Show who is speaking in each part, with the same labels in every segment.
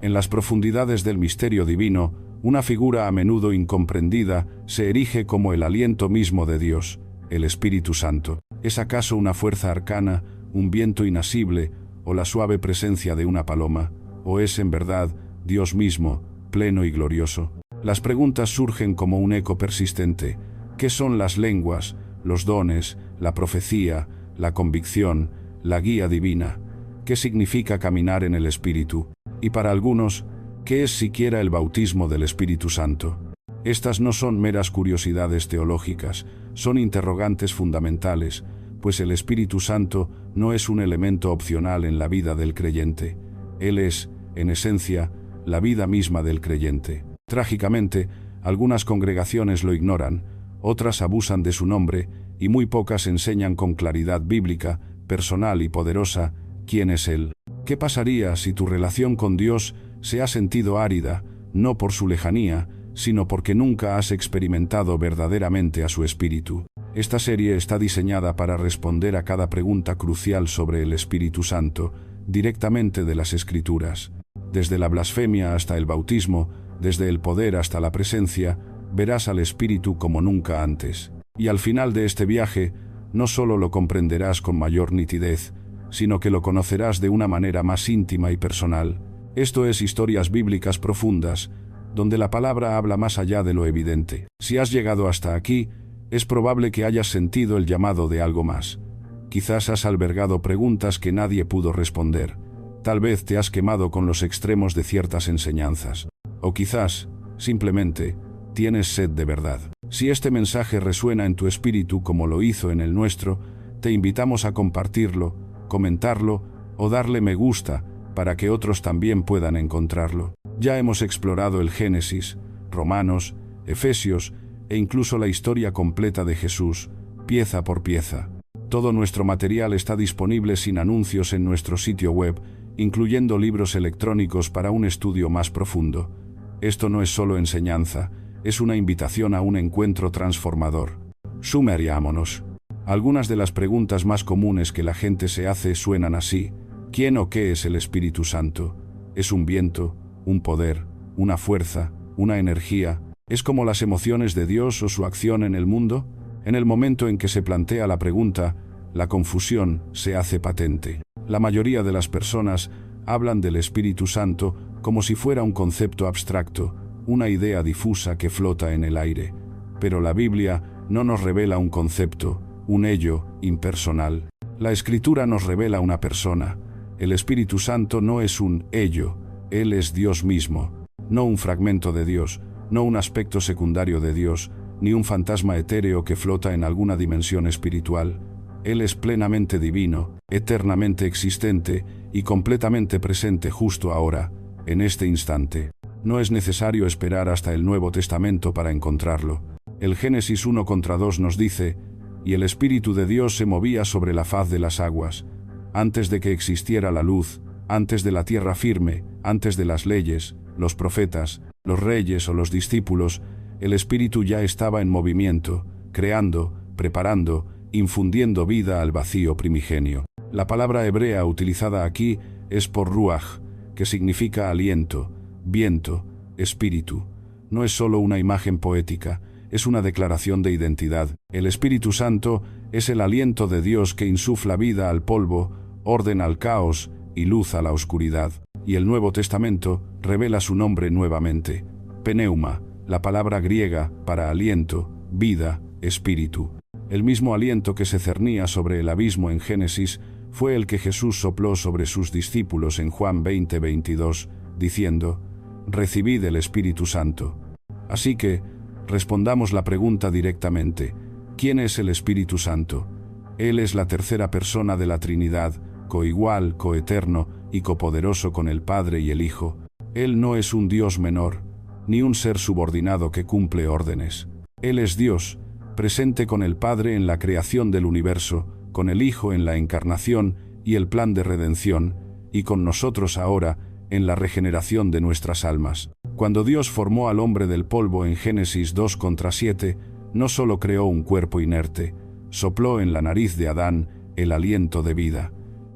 Speaker 1: En las profundidades del misterio divino, una figura a menudo incomprendida se erige como el aliento mismo de Dios, el Espíritu Santo. ¿Es acaso una fuerza arcana, un viento inasible, o la suave presencia de una paloma? ¿O es, en verdad, Dios mismo, pleno y glorioso? Las preguntas surgen como un eco persistente. ¿Qué son las lenguas, los dones, la profecía, la convicción, la guía divina? ¿Qué significa caminar en el Espíritu? Y para algunos, ¿qué es siquiera el bautismo del Espíritu Santo? Estas no son meras curiosidades teológicas, son interrogantes fundamentales, pues el Espíritu Santo no es un elemento opcional en la vida del creyente. Él es, en esencia, la vida misma del creyente. Trágicamente, algunas congregaciones lo ignoran, otras abusan de su nombre, y muy pocas enseñan con claridad bíblica, personal y poderosa, quién es Él. ¿Qué pasaría si tu relación con Dios se ha sentido árida, no por su lejanía, sino porque nunca has experimentado verdaderamente a su Espíritu? Esta serie está diseñada para responder a cada pregunta crucial sobre el Espíritu Santo, directamente de las Escrituras. Desde la blasfemia hasta el bautismo, desde el poder hasta la presencia, verás al Espíritu como nunca antes. Y al final de este viaje, no solo lo comprenderás con mayor nitidez, sino que lo conocerás de una manera más íntima y personal. Esto es Historias Bíblicas Profundas, donde la palabra habla más allá de lo evidente. Si has llegado hasta aquí, es probable que hayas sentido el llamado de algo más. Quizás has albergado preguntas que nadie pudo responder. Tal vez te has quemado con los extremos de ciertas enseñanzas. O quizás, simplemente, tienes sed de verdad. Si este mensaje resuena en tu espíritu como lo hizo en el nuestro, te invitamos a compartirlo, comentarlo o darle me gusta para que otros también puedan encontrarlo. Ya hemos explorado el Génesis, Romanos, Efesios e incluso la historia completa de Jesús, pieza por pieza. Todo nuestro material está disponible sin anuncios en nuestro sitio web, incluyendo libros electrónicos para un estudio más profundo. Esto no es solo enseñanza, es una invitación a un encuentro transformador. Sumergiámonos. Algunas de las preguntas más comunes que la gente se hace suenan así. ¿Quién o qué es el Espíritu Santo? ¿Es un viento, un poder, una fuerza, una energía? ¿Es como las emociones de Dios o su acción en el mundo? En el momento en que se plantea la pregunta, la confusión se hace patente. La mayoría de las personas hablan del Espíritu Santo como si fuera un concepto abstracto, una idea difusa que flota en el aire. Pero la Biblia no nos revela un concepto, un ello impersonal. La Escritura nos revela una persona. El Espíritu Santo no es un ello, Él es Dios mismo, no un fragmento de Dios, no un aspecto secundario de Dios, ni un fantasma etéreo que flota en alguna dimensión espiritual. Él es plenamente divino, eternamente existente y completamente presente justo ahora, en este instante. No es necesario esperar hasta el Nuevo Testamento para encontrarlo. El Génesis 1:2 nos dice: «Y el Espíritu de Dios se movía sobre la faz de las aguas». Antes de que existiera la luz, antes de la tierra firme, antes de las leyes, los profetas, los reyes o los discípulos, el Espíritu ya estaba en movimiento, creando, preparando, infundiendo vida al vacío primigenio. La palabra hebrea utilizada aquí es por ruach, que significa aliento, viento, espíritu. No es solo una imagen poética, es una declaración de identidad. El Espíritu Santo es el aliento de Dios que insufla vida al polvo, orden al caos y luz a la oscuridad. Y el Nuevo Testamento revela su nombre nuevamente: pneuma, la palabra griega para aliento, vida, espíritu. El mismo aliento que se cernía sobre el abismo en Génesis fue el que Jesús sopló sobre sus discípulos en Juan 20:22, diciendo: «Recibid el Espíritu Santo». Así que, respondamos la pregunta directamente: ¿quién es el Espíritu Santo? Él es la tercera persona de la Trinidad, coigual, coeterno y copoderoso con el Padre y el Hijo. Él no es un Dios menor, ni un ser subordinado que cumple órdenes. Él es Dios, presente con el Padre en la creación del universo, con el Hijo en la encarnación y el plan de redención, y con nosotros ahora en la regeneración de nuestras almas. Cuando Dios formó al hombre del polvo en Génesis 2:7, no solo creó un cuerpo inerte, sopló en la nariz de Adán el aliento de vida.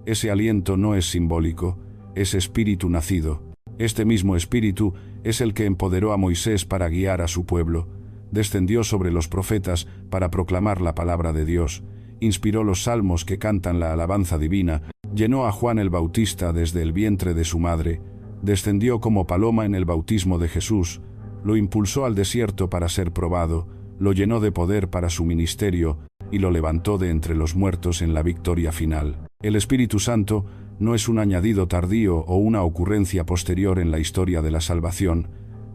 Speaker 1: Ese aliento no es simbólico, es espíritu nacido. Este mismo Espíritu es el que empoderó a Moisés para guiar a su pueblo, descendió sobre los profetas para proclamar la palabra de Dios, inspiró los salmos que cantan la alabanza divina, llenó a Juan el Bautista desde el vientre de su madre, descendió como paloma en el bautismo de Jesús, lo impulsó al desierto para ser probado, lo llenó de poder para su ministerio y lo levantó de entre los muertos en la victoria final. El Espíritu Santo no es un añadido tardío o una ocurrencia posterior en la historia de la salvación.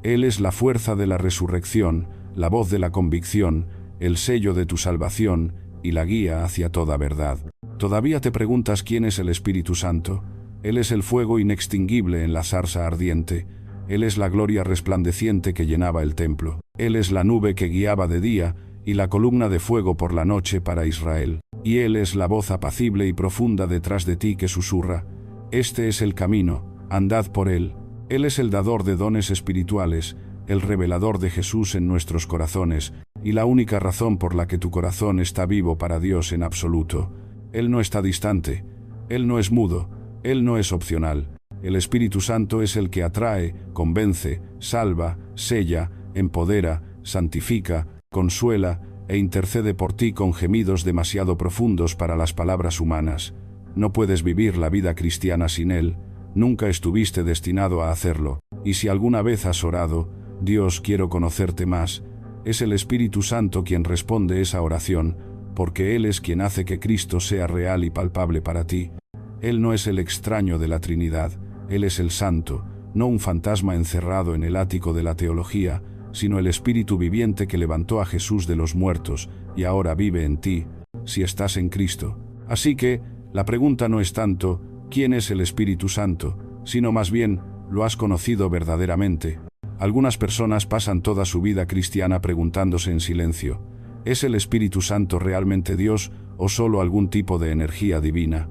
Speaker 1: Él es la fuerza de la resurrección, la voz de la convicción, el sello de tu salvación y la guía hacia toda verdad. ¿Todavía te preguntas quién es el Espíritu Santo? Él es el fuego inextinguible en la zarza ardiente. Él es la gloria resplandeciente que llenaba el templo. Él es la nube que guiaba de día y la columna de fuego por la noche para Israel. Y Él es la voz apacible y profunda detrás de ti que susurra: este es el camino, andad por Él. Él es el dador de dones espirituales, el revelador de Jesús en nuestros corazones, y la única razón por la que tu corazón está vivo para Dios en absoluto. Él no está distante, Él no es mudo, Él no es opcional. El Espíritu Santo es el que atrae, convence, salva, sella, empodera, santifica, consuela e intercede por ti con gemidos demasiado profundos para las palabras humanas. No puedes vivir la vida cristiana sin Él, nunca estuviste destinado a hacerlo, y si alguna vez has orado: Dios, quiero conocerte más, es el Espíritu Santo quien responde esa oración, porque Él es quien hace que Cristo sea real y palpable para ti. Él no es el extraño de la Trinidad, Él es el Santo, no un fantasma encerrado en el ático de la teología, sino el Espíritu viviente que levantó a Jesús de los muertos y ahora vive en ti, si estás en Cristo. Así que, la pregunta no es tanto ¿quién es el Espíritu Santo?, sino más bien, ¿lo has conocido verdaderamente? Algunas personas pasan toda su vida cristiana preguntándose en silencio: ¿es el Espíritu Santo realmente Dios o solo algún tipo de energía divina?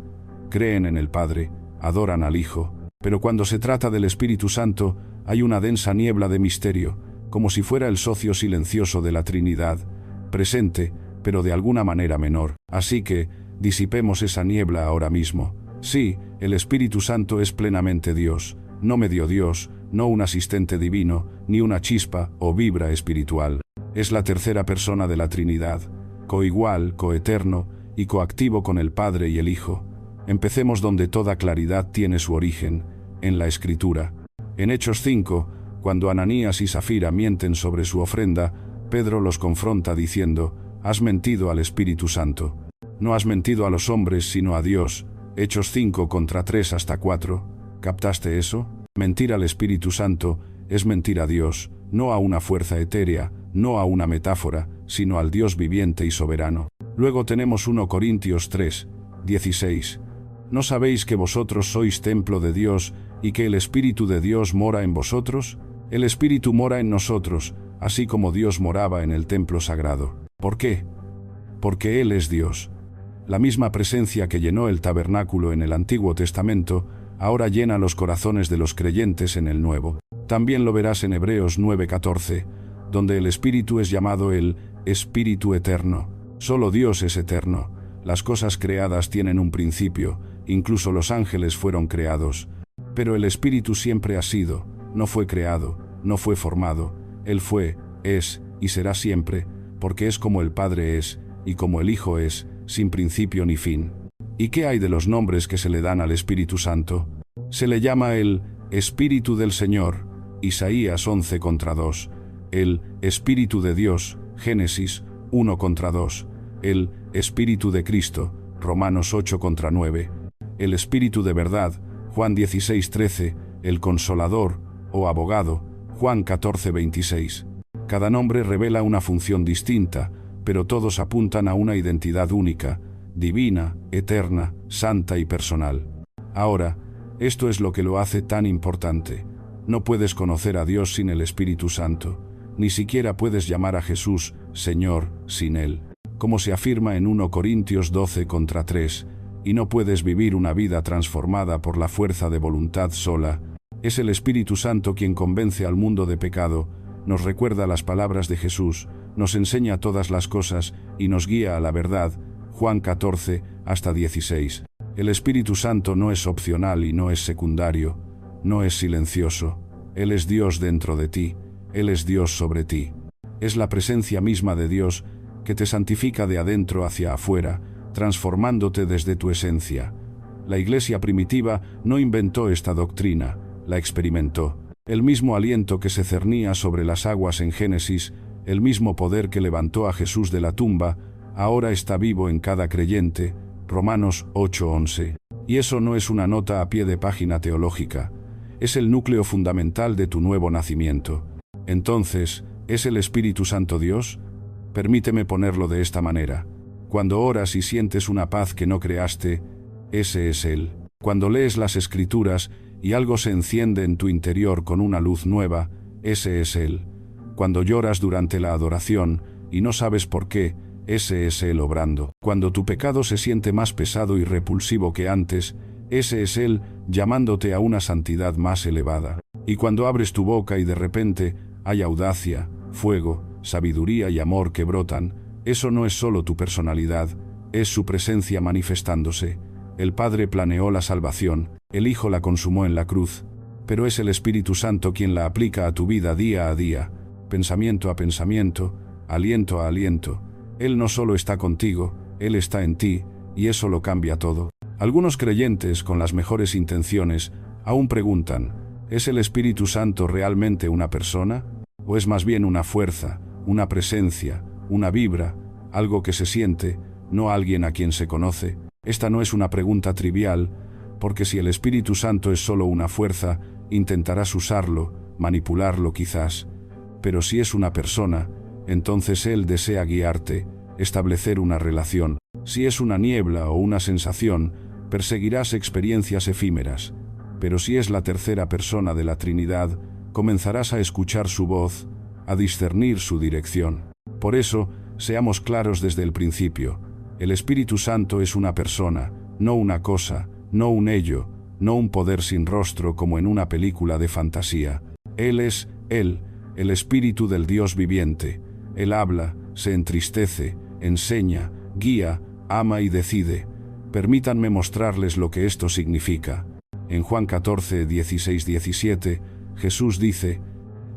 Speaker 1: Creen en el Padre, adoran al Hijo, pero cuando se trata del Espíritu Santo, hay una densa niebla de misterio, como si fuera el socio silencioso de la Trinidad, presente, pero de alguna manera menor. Así que, disipemos esa niebla ahora mismo. Sí, el Espíritu Santo es plenamente Dios, no medio Dios, no un asistente divino, ni una chispa o vibra espiritual. Es la tercera persona de la Trinidad, coigual, coeterno y coactivo con el Padre y el Hijo. Empecemos donde toda claridad tiene su origen, en la Escritura. En Hechos 5, cuando Ananías y Safira mienten sobre su ofrenda, Pedro los confronta diciendo: has mentido al Espíritu Santo. No has mentido a los hombres sino a Dios. Hechos 5 contra 3 hasta 4. ¿Captaste eso? Mentir al Espíritu Santo es mentir a Dios, no a una fuerza etérea, no a una metáfora, sino al Dios viviente y soberano. Luego tenemos 1 Corintios 3, 16. ¿No sabéis que vosotros sois templo de Dios y que el Espíritu de Dios mora en vosotros? El Espíritu mora en nosotros, así como Dios moraba en el templo sagrado. ¿Por qué? Porque Él es Dios. La misma presencia que llenó el tabernáculo en el Antiguo Testamento, ahora llena los corazones de los creyentes en el Nuevo. También lo verás en Hebreos 9:14, donde el Espíritu es llamado el Espíritu Eterno. Solo Dios es eterno. Las cosas creadas tienen un principio, incluso los ángeles fueron creados. Pero el Espíritu siempre ha sido, no fue creado, no fue formado. Él fue, es y será siempre, porque es como el Padre es, y como el Hijo es, sin principio ni fin. ¿Y qué hay de los nombres que se le dan al Espíritu Santo? Se le llama el Espíritu del Señor, Isaías 11 contra 2, el Espíritu de Dios, Génesis 1 contra 2, el Espíritu de Cristo, Romanos 8 contra 9, el Espíritu de verdad, Juan 16:13, el Consolador, o Abogado, Juan 14:26. Cada nombre revela una función distinta, pero todos apuntan a una identidad única, divina, eterna, santa y personal. Ahora, esto es lo que lo hace tan importante. No puedes conocer a Dios sin el Espíritu Santo, ni siquiera puedes llamar a Jesús Señor sin Él, como se afirma en 1 Corintios 12 contra 3, y no puedes vivir una vida transformada por la fuerza de voluntad sola. Es el Espíritu Santo quien convence al mundo de pecado, nos recuerda las palabras de Jesús, nos enseña todas las cosas y nos guía a la verdad, Juan 14 hasta 16. El Espíritu Santo no es opcional y no es secundario, no es silencioso. Él es Dios dentro de ti, Él es Dios sobre ti. Es la presencia misma de Dios que te santifica de adentro hacia afuera, transformándote desde tu esencia. La Iglesia primitiva no inventó esta doctrina, la experimentó. El mismo aliento que se cernía sobre las aguas en Génesis, el mismo poder que levantó a Jesús de la tumba, ahora está vivo en cada creyente. Romanos 8:11. Y eso no es una nota a pie de página teológica, es el núcleo fundamental de tu nuevo nacimiento. Entonces, ¿es el Espíritu Santo Dios? Permíteme ponerlo de esta manera. Cuando oras y sientes una paz que no creaste, ese es Él. Cuando lees las Escrituras y algo se enciende en tu interior con una luz nueva, ese es Él. Cuando lloras durante la adoración y no sabes por qué, ese es Él obrando. Cuando tu pecado se siente más pesado y repulsivo que antes, ese es Él llamándote a una santidad más elevada. Y cuando abres tu boca y de repente hay audacia, fuego, sabiduría y amor que brotan, eso no es solo tu personalidad, es su presencia manifestándose. El Padre planeó la salvación, el Hijo la consumó en la cruz, pero es el Espíritu Santo quien la aplica a tu vida día a día, pensamiento a pensamiento, aliento a aliento. Él no solo está contigo, Él está en ti, y eso lo cambia todo. Algunos creyentes, con las mejores intenciones, aún preguntan, ¿es el Espíritu Santo realmente una persona? ¿O es más bien una fuerza, una presencia, una vibra, algo que se siente, no alguien a quien se conoce? Esta no es una pregunta trivial, porque si el Espíritu Santo es solo una fuerza, intentarás usarlo, manipularlo quizás. Pero si es una persona, entonces Él desea guiarte, establecer una relación. Si es una niebla o una sensación, perseguirás experiencias efímeras. Pero si es la tercera persona de la Trinidad, comenzarás a escuchar su voz, a discernir su dirección. Por eso, seamos claros desde el principio. El Espíritu Santo es una persona, no una cosa, no un ello, no un poder sin rostro como en una película de fantasía. Él es, Él, el Espíritu del Dios viviente. Él habla, se entristece, enseña, guía, ama y decide. Permítanme mostrarles lo que esto significa. En Juan 14, 16, 17, Jesús dice,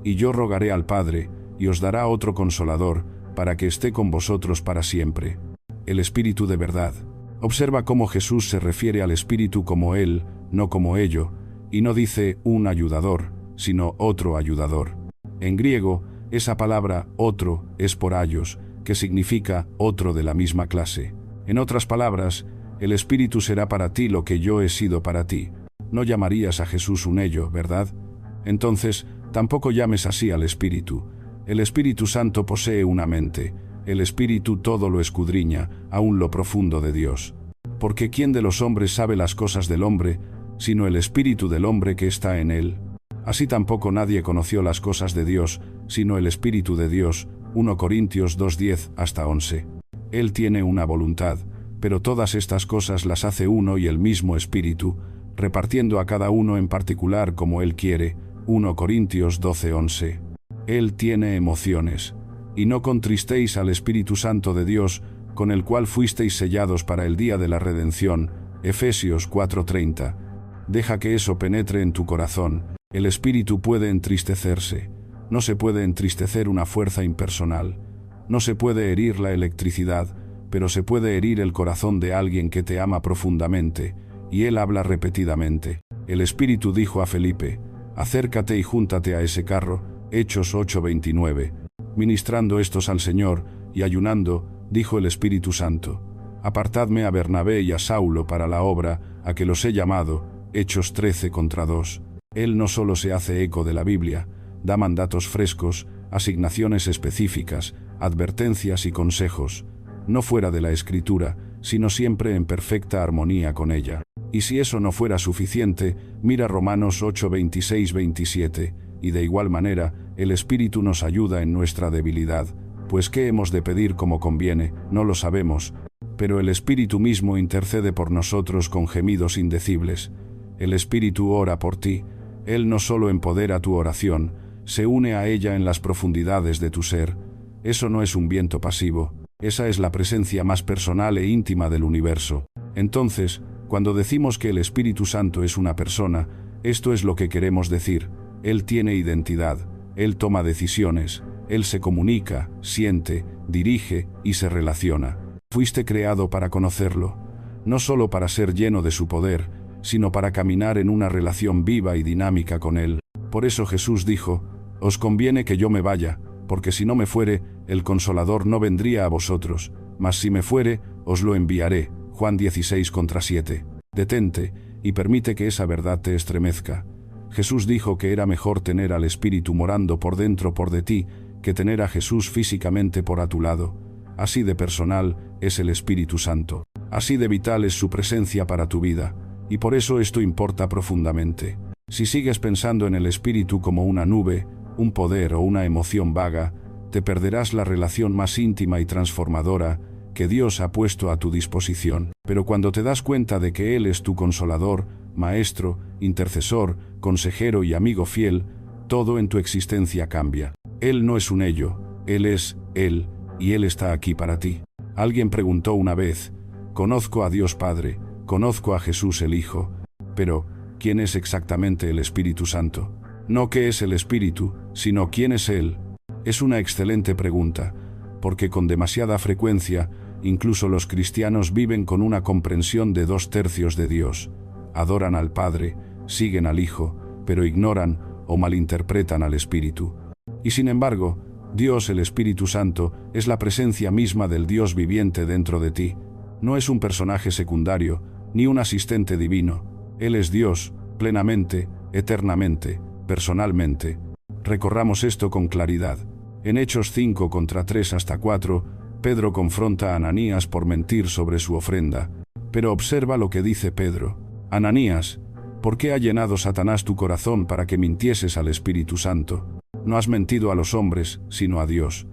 Speaker 1: «Y yo rogaré al Padre, y os dará otro Consolador, para que esté con vosotros para siempre». El Espíritu de verdad. Observa cómo Jesús se refiere al Espíritu como Él, no como ello, y no dice un ayudador, sino otro ayudador. En griego, esa palabra otro es poraios, que significa otro de la misma clase. En otras palabras, el Espíritu será para ti lo que yo he sido para ti. No llamarías a Jesús un ello, ¿verdad? Entonces, tampoco llames así al Espíritu. El Espíritu Santo posee una mente. El Espíritu todo lo escudriña, aún lo profundo de Dios. Porque ¿quién de los hombres sabe las cosas del hombre, sino el Espíritu del hombre que está en él? Así tampoco nadie conoció las cosas de Dios, sino el Espíritu de Dios. 1 Corintios 2:10 hasta 11. Él tiene una voluntad, pero todas estas cosas las hace uno y el mismo Espíritu, repartiendo a cada uno en particular como Él quiere. 1 Corintios 12:11. Él tiene emociones. Y no contristéis al Espíritu Santo de Dios, con el cual fuisteis sellados para el día de la redención. Efesios 4:30. Deja que eso penetre en tu corazón. El Espíritu puede entristecerse. No se puede entristecer una fuerza impersonal. No se puede herir la electricidad, pero se puede herir el corazón de alguien que te ama profundamente. Y él habla repetidamente. El Espíritu dijo a Felipe, acércate y júntate a ese carro. Hechos 8:29. Ministrando estos al Señor, y ayunando, dijo el Espíritu Santo, apartadme a Bernabé y a Saulo para la obra, a que los he llamado. Hechos 13:2. Él no solo se hace eco de la Biblia, da mandatos frescos, asignaciones específicas, advertencias y consejos, no fuera de la Escritura, sino siempre en perfecta armonía con ella. Y si eso no fuera suficiente, mira Romanos 8:26-27, y de igual manera, el Espíritu nos ayuda en nuestra debilidad, pues ¿qué hemos de pedir como conviene? No lo sabemos, pero el Espíritu mismo intercede por nosotros con gemidos indecibles. El Espíritu ora por ti. Él no solo empodera tu oración, se une a ella en las profundidades de tu ser. Eso no es un viento pasivo, esa es la presencia más personal e íntima del universo. Entonces, cuando decimos que el Espíritu Santo es una persona, Esto es lo que queremos decir. Él tiene identidad, Él toma decisiones, Él se comunica, siente, dirige y se relaciona. Fuiste creado para conocerlo, no solo para ser lleno de su poder, sino para caminar en una relación viva y dinámica con Él. Por eso Jesús dijo: «Os conviene que yo me vaya, porque si no me fuere, el Consolador no vendría a vosotros, mas si me fuere, os lo enviaré». Juan 16:7. Detente y permite que esa verdad te estremezca. Jesús dijo que era mejor tener al Espíritu morando por dentro por de ti, que tener a Jesús físicamente por a tu lado. Así de personal es el Espíritu Santo. Así de vital es su presencia para tu vida. Y por eso esto importa profundamente. Si sigues pensando en el Espíritu como una nube, un poder o una emoción vaga, te perderás la relación más íntima y transformadora que Dios ha puesto a tu disposición. Pero cuando te das cuenta de que Él es tu consolador, maestro, intercesor, consejero y amigo fiel, todo en tu existencia cambia. Él no es un ello, Él es Él, y Él está aquí para ti. Alguien preguntó una vez: «Conozco a Dios Padre, conozco a Jesús el Hijo, pero ¿quién es exactamente el Espíritu Santo?» No qué es el Espíritu, sino quién es Él. Es una excelente pregunta, porque con demasiada frecuencia, incluso los cristianos viven con una comprensión de 2/3 de Dios. Adoran al Padre, siguen al Hijo, pero ignoran o malinterpretan al Espíritu. Y sin embargo, Dios, el Espíritu Santo, es la presencia misma del Dios viviente dentro de ti. No es un personaje secundario, ni un asistente divino. Él es Dios, plenamente, eternamente, personalmente. Recorramos esto con claridad. En Hechos 5:3-4, Pedro confronta a Ananías por mentir sobre su ofrenda. Pero observa lo que dice Pedro: «Ananías, ¿por qué ha llenado Satanás tu corazón para que mintieses al Espíritu Santo? No has mentido a los hombres, sino a Dios».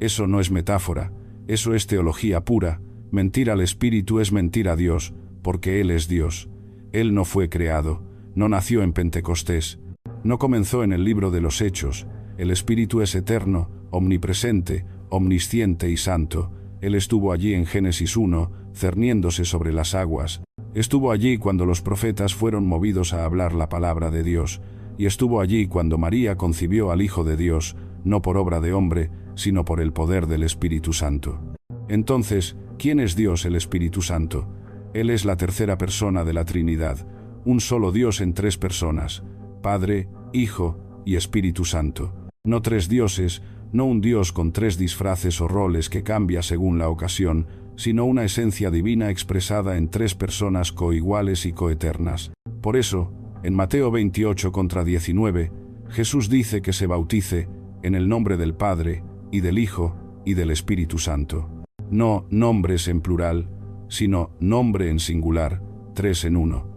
Speaker 1: Eso no es metáfora, eso es teología pura. Mentir al Espíritu es mentir a Dios, porque Él es Dios. Él no fue creado, no nació en Pentecostés, no comenzó en el libro de los Hechos. El Espíritu es eterno, omnipresente, omnisciente y santo. Él estuvo allí en Génesis 1, cerniéndose sobre las aguas. Estuvo allí cuando los profetas fueron movidos a hablar la palabra de Dios, y estuvo allí cuando María concibió al Hijo de Dios, no por obra de hombre, sino por el poder del Espíritu Santo. Entonces, ¿quién es Dios el Espíritu Santo? Él es la tercera persona de la Trinidad, un solo Dios en 3 personas, Padre, Hijo y Espíritu Santo. No 3 dioses, no un Dios con 3 disfraces o roles que cambia según la ocasión, sino una esencia divina expresada en 3 personas coiguales y coeternas. Por eso, en Mateo 28:19, Jesús dice que se bautice en el nombre del Padre, y del Hijo, y del Espíritu Santo. No nombres en plural, sino nombre en singular, 3 en 1.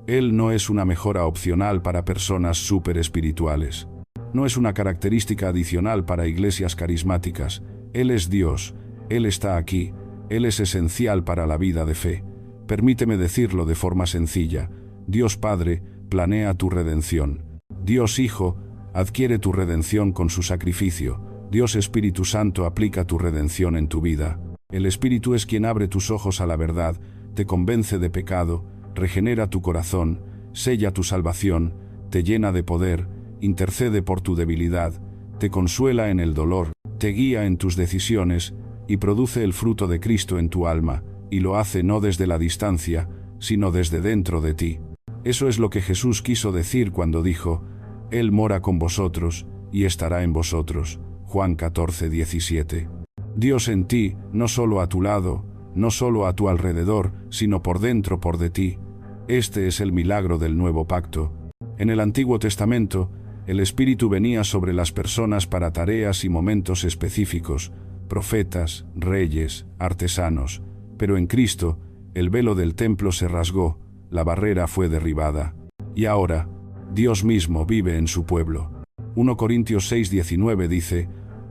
Speaker 1: Él no es una mejora opcional para personas súper espirituales. No es una característica adicional para iglesias carismáticas. Él es Dios, Él está aquí, Él es esencial para la vida de fe. Permíteme decirlo de forma sencilla: Dios Padre planea tu redención. Dios Hijo adquiere tu redención con su sacrificio. Dios Espíritu Santo aplica tu redención en tu vida. El Espíritu es quien abre tus ojos a la verdad, te convence de pecado, regenera tu corazón, sella tu salvación, te llena de poder, intercede por tu debilidad, te consuela en el dolor, te guía en tus decisiones y produce el fruto de Cristo en tu alma, y lo hace no desde la distancia, sino desde dentro de ti. Eso es lo que Jesús quiso decir cuando dijo: «Él mora con vosotros y estará en vosotros». Juan 14:17. Dios en ti, no solo a tu lado, no solo a tu alrededor, sino por dentro, por de ti. Este es el milagro del nuevo pacto. En el Antiguo Testamento, el Espíritu venía sobre las personas para tareas y momentos específicos, profetas, reyes, artesanos. Pero en Cristo, el velo del templo se rasgó, la barrera fue derribada. Y ahora, Dios mismo vive en su pueblo. 1 Corintios 6:19 dice: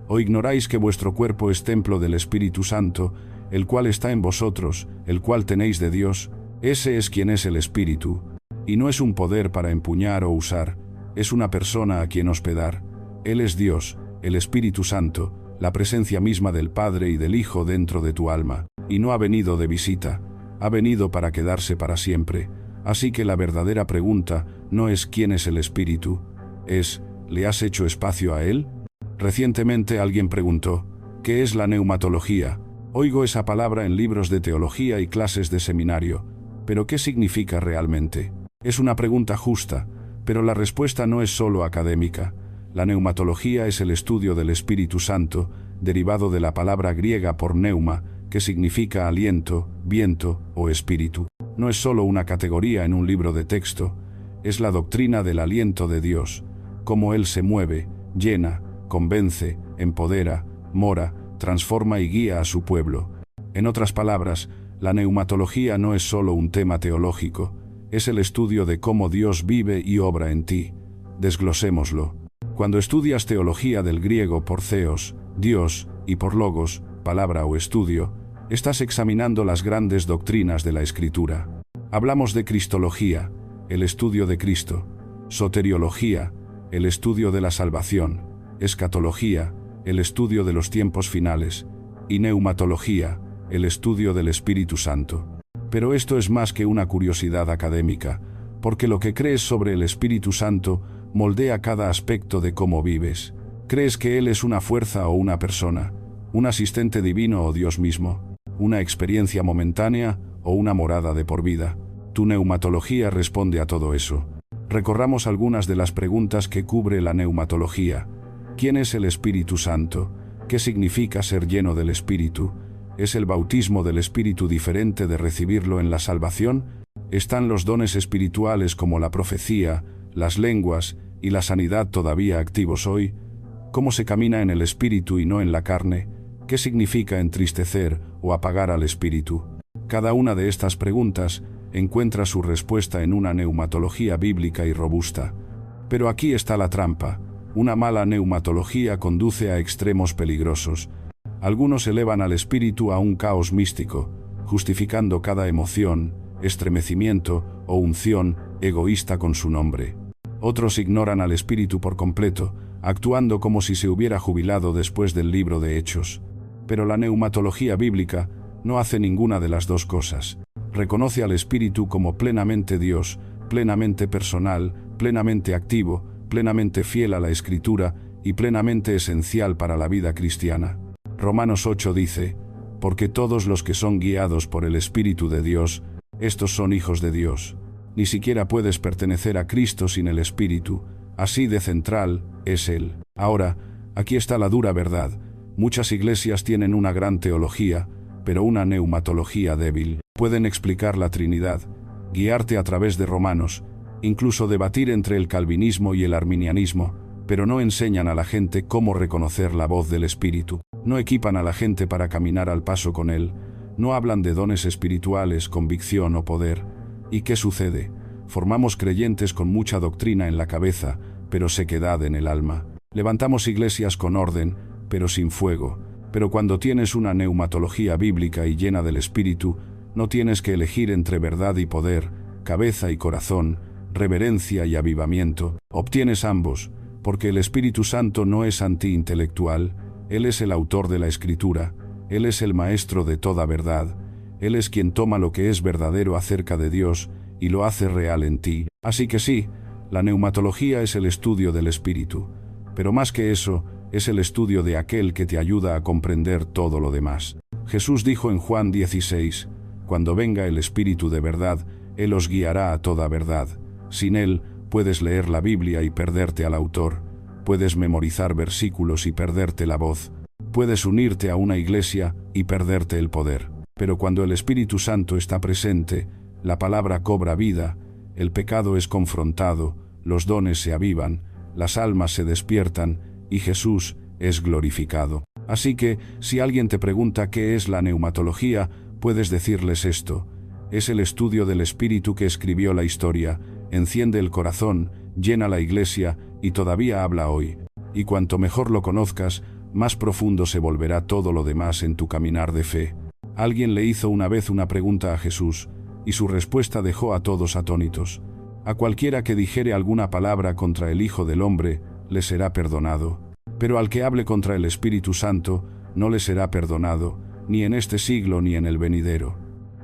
Speaker 1: «¿O ignoráis que vuestro cuerpo es templo del Espíritu Santo, el cual está en vosotros, el cual tenéis de Dios? Ese es quien es el Espíritu». Y no es un poder para empuñar o usar, es una persona a quien hospedar. Él es Dios, el Espíritu Santo, la presencia misma del Padre y del Hijo dentro de tu alma. Y no ha venido de visita, ha venido para quedarse para siempre. Así que la verdadera pregunta no es quién es el Espíritu, es, ¿le has hecho espacio a él? Recientemente alguien preguntó, ¿qué es la neumatología? Oigo esa palabra en libros de teología y clases de seminario, pero ¿qué significa realmente? Es una pregunta justa, pero la respuesta no es solo académica. La neumatología es el estudio del Espíritu Santo, derivado de la palabra griega por neuma, que significa aliento, viento o espíritu. No es solo una categoría en un libro de texto, es la doctrina del aliento de Dios, cómo Él se mueve, llena, convence, empodera, mora, transforma y guía a su pueblo. En otras palabras, la neumatología no es solo un tema teológico, es el estudio de cómo Dios vive y obra en ti. Desglosémoslo. Cuando estudias teología del griego por theos, Dios, y por logos, palabra o estudio, estás examinando las grandes doctrinas de la Escritura. Hablamos de cristología, el estudio de Cristo; soteriología, el estudio de la salvación; escatología, el estudio de los tiempos finales; y neumatología, el estudio del Espíritu Santo. Pero esto es más que una curiosidad académica, porque lo que crees sobre el Espíritu Santo moldea cada aspecto de cómo vives. ¿Crees que Él es una fuerza o una persona, un asistente divino o Dios mismo, una experiencia momentánea o una morada de por vida? Tu neumatología responde a todo eso. Recorramos algunas de las preguntas que cubre la neumatología. ¿Quién es el Espíritu Santo? ¿Qué significa ser lleno del Espíritu? ¿Es el bautismo del Espíritu diferente de recibirlo en la salvación? ¿Están los dones espirituales como la profecía, las lenguas y la sanidad todavía activos hoy? ¿Cómo se camina en el Espíritu y no en la carne? ¿Qué significa entristecer o apagar al Espíritu? Cada una de estas preguntas encuentra su respuesta en una neumatología bíblica y robusta. Pero aquí está la trampa. Una mala neumatología conduce a extremos peligrosos. Algunos elevan al Espíritu a un caos místico, justificando cada emoción, estremecimiento o unción egoísta con su nombre. Otros ignoran al Espíritu por completo, actuando como si se hubiera jubilado después del libro de Hechos. Pero la neumatología bíblica no hace ninguna de las dos cosas. Reconoce al Espíritu como plenamente Dios, plenamente personal, plenamente activo, plenamente fiel a la Escritura y plenamente esencial para la vida cristiana. Romanos 8 dice, porque todos los que son guiados por el Espíritu de Dios, estos son hijos de Dios. Ni siquiera puedes pertenecer a Cristo sin el Espíritu, así de central es Él. Ahora, aquí está la dura verdad. Muchas iglesias tienen una gran teología, pero una neumatología débil. Pueden explicar la Trinidad, guiarte a través de Romanos, incluso debatir entre el calvinismo y el arminianismo, pero no enseñan a la gente cómo reconocer la voz del Espíritu. No equipan a la gente para caminar al paso con Él. No hablan de dones espirituales, convicción o poder. ¿Y qué sucede? Formamos creyentes con mucha doctrina en la cabeza, pero sequedad en el alma. Levantamos iglesias con orden, pero sin fuego. Pero cuando tienes una neumatología bíblica y llena del Espíritu, no tienes que elegir entre verdad y poder, cabeza y corazón, reverencia y avivamiento. Obtienes ambos, porque el Espíritu Santo no es antiintelectual. Él es el autor de la Escritura, Él es el maestro de toda verdad, Él es quien toma lo que es verdadero acerca de Dios y lo hace real en ti. Así que sí, la neumatología es el estudio del Espíritu, pero más que eso, es el estudio de aquel que te ayuda a comprender todo lo demás. Jesús dijo en Juan 16, cuando venga el Espíritu de verdad, Él os guiará a toda verdad. Sin Él, puedes leer la Biblia y perderte al autor. Puedes memorizar versículos y perderte la voz. Puedes unirte a una iglesia y perderte el poder. Pero cuando el Espíritu Santo está presente, la palabra cobra vida, el pecado es confrontado, los dones se avivan, las almas se despiertan y Jesús es glorificado. Así que, si alguien te pregunta qué es la neumatología, puedes decirles esto. Es el estudio del Espíritu que escribió la historia, enciende el corazón, llena la iglesia y todavía habla hoy. Y cuanto mejor lo conozcas, más profundo se volverá todo lo demás en tu caminar de fe. Alguien le hizo una vez una pregunta a Jesús, y su respuesta dejó a todos atónitos. A cualquiera que dijere alguna palabra contra el Hijo del Hombre, le será perdonado. Pero al que hable contra el Espíritu Santo, no le será perdonado, ni en este siglo ni en el venidero.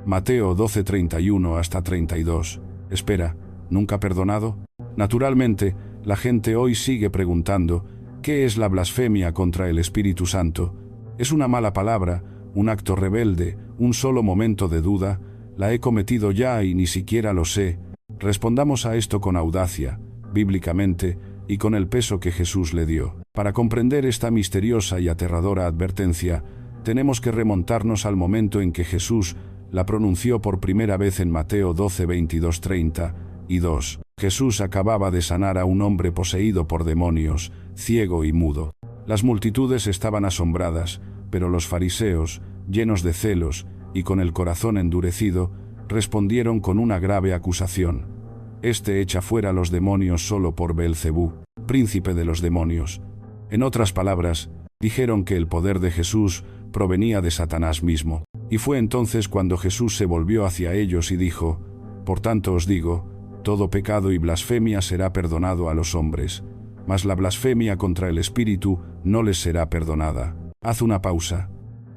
Speaker 1: Mateo 12:31 hasta 32. Espera, ¿nunca perdonado? Naturalmente, la gente hoy sigue preguntando, ¿qué es la blasfemia contra el Espíritu Santo? ¿Es una mala palabra, un acto rebelde, un solo momento de duda? ¿La he cometido ya y ni siquiera lo sé? Respondamos a esto con audacia, bíblicamente, y con el peso que Jesús le dio. Para comprender esta misteriosa y aterradora advertencia, tenemos que remontarnos al momento en que Jesús la pronunció por primera vez en Mateo 12, 22, 30 y 2. Jesús acababa de sanar a un hombre poseído por demonios, ciego y mudo. Las multitudes estaban asombradas, pero los fariseos, llenos de celos y con el corazón endurecido, respondieron con una grave acusación. Este echa fuera los demonios solo por Beelzebú, príncipe de los demonios. En otras palabras, dijeron que el poder de Jesús provenía de Satanás mismo. Y fue entonces cuando Jesús se volvió hacia ellos y dijo: «Por tanto os digo, todo pecado y blasfemia será perdonado a los hombres, mas la blasfemia contra el Espíritu no les será perdonada». Haz una pausa.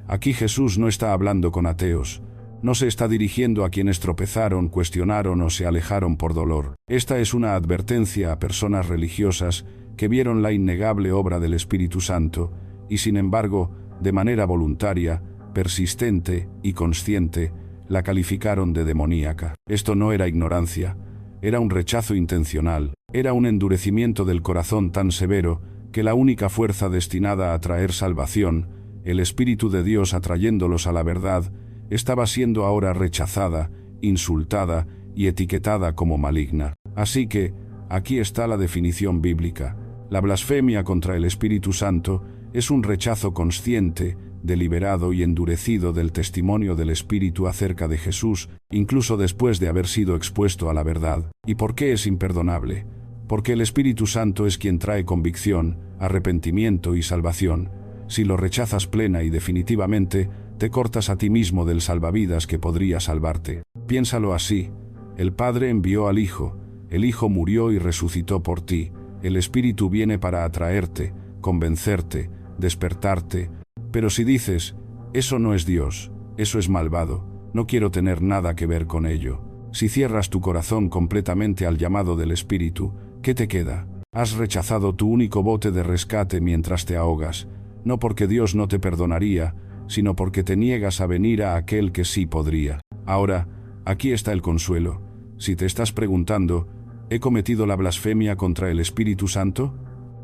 Speaker 1: Aquí Jesús no está hablando con ateos. No se está dirigiendo a quienes tropezaron, cuestionaron o se alejaron por dolor. Esta es una advertencia a personas religiosas que vieron la innegable obra del Espíritu Santo y, sin embargo, de manera voluntaria, persistente y consciente, la calificaron de demoníaca. Esto no era ignorancia, era un rechazo intencional, era un endurecimiento del corazón tan severo que la única fuerza destinada a traer salvación, el Espíritu de Dios atrayéndolos a la verdad, estaba siendo ahora rechazada, insultada y etiquetada como maligna. Así que, aquí está la definición bíblica. La blasfemia contra el Espíritu Santo es un rechazo consciente, deliberado y endurecido del testimonio del Espíritu acerca de Jesús, incluso después de haber sido expuesto a la verdad. ¿Y por qué es imperdonable? Porque el Espíritu Santo es quien trae convicción, arrepentimiento y salvación. Si lo rechazas plena y definitivamente, te cortas a ti mismo del salvavidas que podría salvarte. Piénsalo así: el Padre envió al Hijo, el Hijo murió y resucitó por ti, el Espíritu viene para atraerte, convencerte, despertarte. Pero si dices, eso no es Dios, eso es malvado, no quiero tener nada que ver con ello. Si cierras tu corazón completamente al llamado del Espíritu, ¿qué te queda? Has rechazado tu único bote de rescate mientras te ahogas, no porque Dios no te perdonaría, sino porque te niegas a venir a aquel que sí podría. Ahora, aquí está el consuelo. Si te estás preguntando, ¿he cometido la blasfemia contra el Espíritu Santo?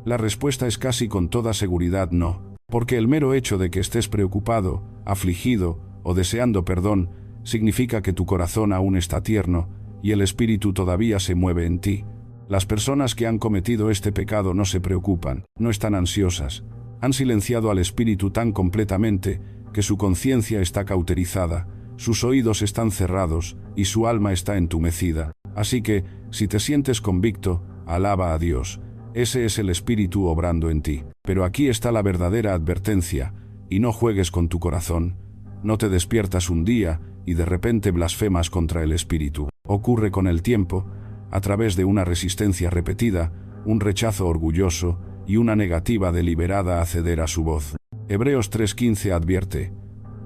Speaker 1: La respuesta es casi con toda seguridad no, porque el mero hecho de que estés preocupado, afligido o deseando perdón, significa que tu corazón aún está tierno y el Espíritu todavía se mueve en ti. Las personas que han cometido este pecado no se preocupan, no están ansiosas. Han silenciado al Espíritu tan completamente que su conciencia está cauterizada, sus oídos están cerrados y su alma está entumecida. Así que, si te sientes convicto, alaba a Dios. Ese es el Espíritu obrando en ti. Pero aquí está la verdadera advertencia, y no juegues con tu corazón. No te despiertas un día y de repente blasfemas contra el Espíritu. Ocurre con el tiempo, a través de una resistencia repetida, un rechazo orgulloso y una negativa deliberada a ceder a su voz. Hebreos 3:15 advierte: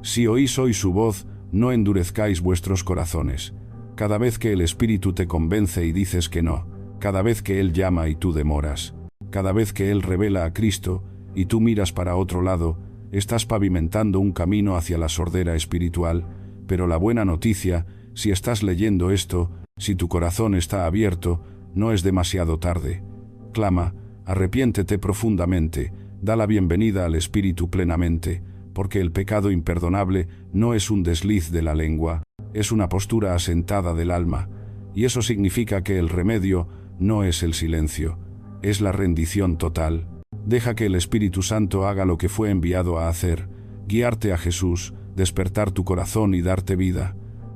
Speaker 1: «Si oís hoy su voz, no endurezcáis vuestros corazones». Cada vez que el Espíritu te convence y dices que no, cada vez que Él llama y tú demoras, cada vez que Él revela a Cristo y tú miras para otro lado, estás pavimentando un camino hacia la sordera espiritual. Pero la buena noticia, si estás leyendo esto, si tu corazón está abierto, no es demasiado tarde. Clama, arrepiéntete profundamente, da la bienvenida al Espíritu plenamente, porque el pecado imperdonable no es un desliz de la lengua, es una postura asentada del alma, y eso significa que el remedio no es el silencio, es la rendición total. Deja que el Espíritu Santo haga lo que fue enviado a hacer, guiarte a Jesús, despertar tu corazón y darte vida.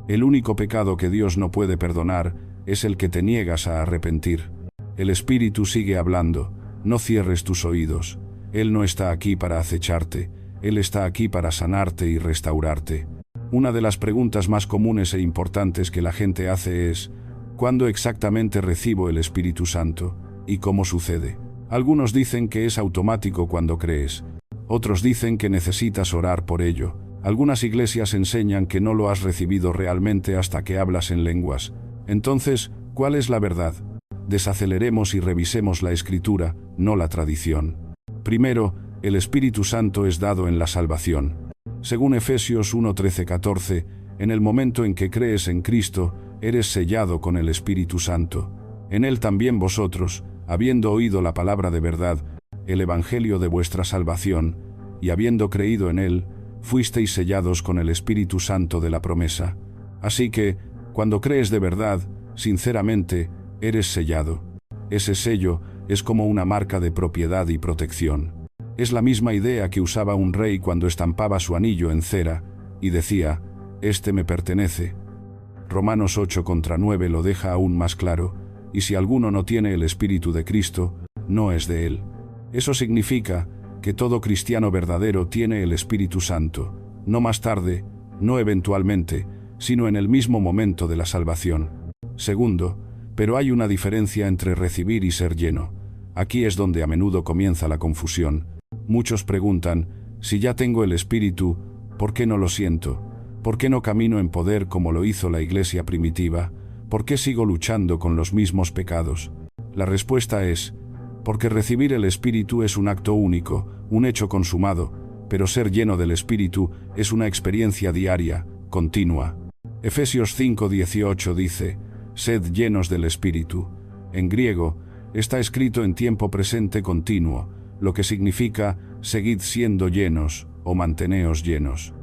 Speaker 1: El único pecado que Dios no puede perdonar es el que te niegas a arrepentir. El Espíritu sigue hablando, no cierres tus oídos. Él no está aquí para acecharte, Él está aquí para sanarte y restaurarte. Una de las preguntas más comunes e importantes que la gente hace es: ¿cuándo exactamente recibo el Espíritu Santo? ¿Y cómo sucede? Algunos dicen que es automático cuando crees. Otros dicen que necesitas orar por ello. Algunas iglesias enseñan que no lo has recibido realmente hasta que hablas en lenguas. Entonces, ¿Cuál es la verdad? Desaceleremos y revisemos la Escritura, no la tradición. Primero, el Espíritu Santo es dado en la salvación. Según Efesios 1:13-14, en el momento en que crees en Cristo, eres sellado con el Espíritu Santo. En él también vosotros, habiendo oído la palabra de verdad, el Evangelio de vuestra salvación, y habiendo creído en él, fuisteis sellados con el Espíritu Santo de la promesa. Así que, cuando crees de verdad, sinceramente, eres sellado. Ese sello es como una marca de propiedad y protección. Es la misma idea que usaba un rey cuando estampaba su anillo en cera, y decía, «Este me pertenece». Romanos 8:9 lo deja aún más claro, y si alguno no tiene el Espíritu de Cristo, no es de él. Eso significa que todo cristiano verdadero tiene el Espíritu Santo, no más tarde, no eventualmente, sino en el mismo momento de la salvación. Segundo, pero hay una diferencia entre recibir y ser lleno. Aquí es donde a menudo comienza la confusión. Muchos preguntan, si ya tengo el Espíritu, ¿por qué no lo siento? ¿Por qué no camino en poder como lo hizo la iglesia primitiva? ¿Por qué sigo luchando con los mismos pecados? La respuesta es, porque recibir el Espíritu es un acto único, un hecho consumado, pero ser lleno del Espíritu es una experiencia diaria, continua. Efesios 5:18 dice, «Sed llenos del Espíritu». En griego, está escrito en tiempo presente continuo, lo que significa «seguid siendo llenos» o «manteneos llenos».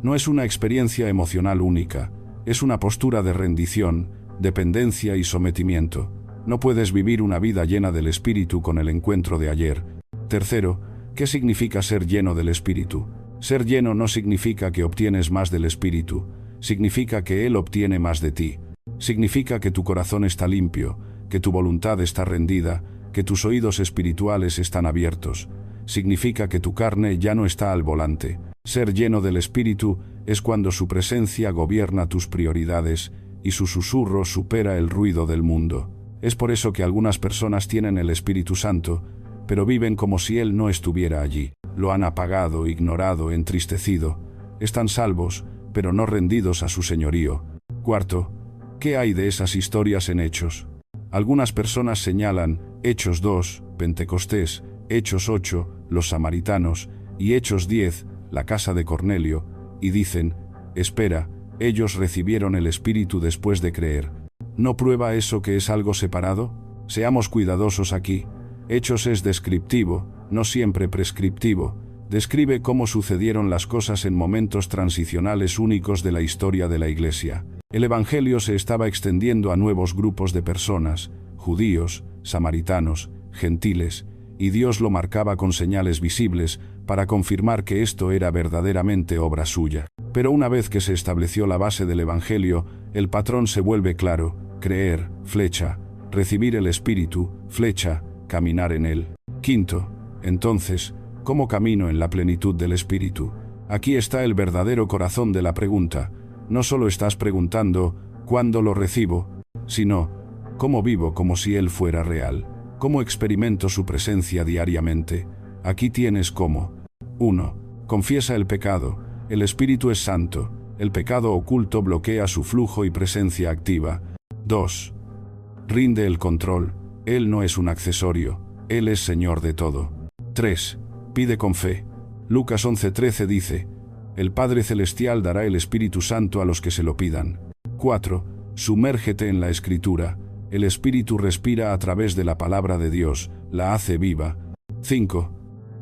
Speaker 1: No es una experiencia emocional única, es una postura de rendición, dependencia y sometimiento. No puedes vivir una vida llena del Espíritu con el encuentro de ayer. Tercero, ¿qué significa ser lleno del Espíritu? Ser lleno no significa que obtienes más del Espíritu, significa que Él obtiene más de ti. Significa que tu corazón está limpio, que tu voluntad está rendida, que tus oídos espirituales están abiertos. Significa que tu carne ya no está al volante. Ser lleno del Espíritu es cuando su presencia gobierna tus prioridades y su susurro supera el ruido del mundo. Es por eso que algunas personas tienen el Espíritu Santo, pero viven como si Él no estuviera allí. Lo han apagado, ignorado, entristecido. Están salvos, pero no rendidos a su señorío. Cuarto, ¿qué hay de esas historias en Hechos? Algunas personas señalan Hechos 2, Pentecostés, Hechos 8, los samaritanos, y Hechos 10, la casa de Cornelio, y dicen, espera, ellos recibieron el Espíritu después de creer. ¿No prueba eso que es algo separado? Seamos cuidadosos aquí. Hechos es descriptivo, no siempre prescriptivo. Describe cómo sucedieron las cosas en momentos transicionales únicos de la historia de la Iglesia. El Evangelio se estaba extendiendo a nuevos grupos de personas, judíos, samaritanos, gentiles, y Dios lo marcaba con señales visibles para confirmar que esto era verdaderamente obra suya. Pero una vez que se estableció la base del Evangelio, el patrón se vuelve claro: creer, flecha; recibir el Espíritu, flecha; caminar en él. Quinto, entonces, ¿cómo camino en la plenitud del Espíritu? Aquí está el verdadero corazón de la pregunta. No solo estás preguntando ¿cuándo lo recibo?, sino ¿cómo vivo como si Él fuera real? ¿Cómo experimento su presencia diariamente? Aquí tienes cómo. 1. Confiesa el pecado. El Espíritu es santo. El pecado oculto bloquea su flujo y presencia activa. 2. Rinde el control. Él no es un accesorio. Él es Señor de todo. 3. Pide con fe. Lucas 11:13 dice, el Padre Celestial dará el Espíritu Santo a los que se lo pidan. 4. Sumérgete en la Escritura. El Espíritu respira a través de la palabra de Dios, la hace viva. 5.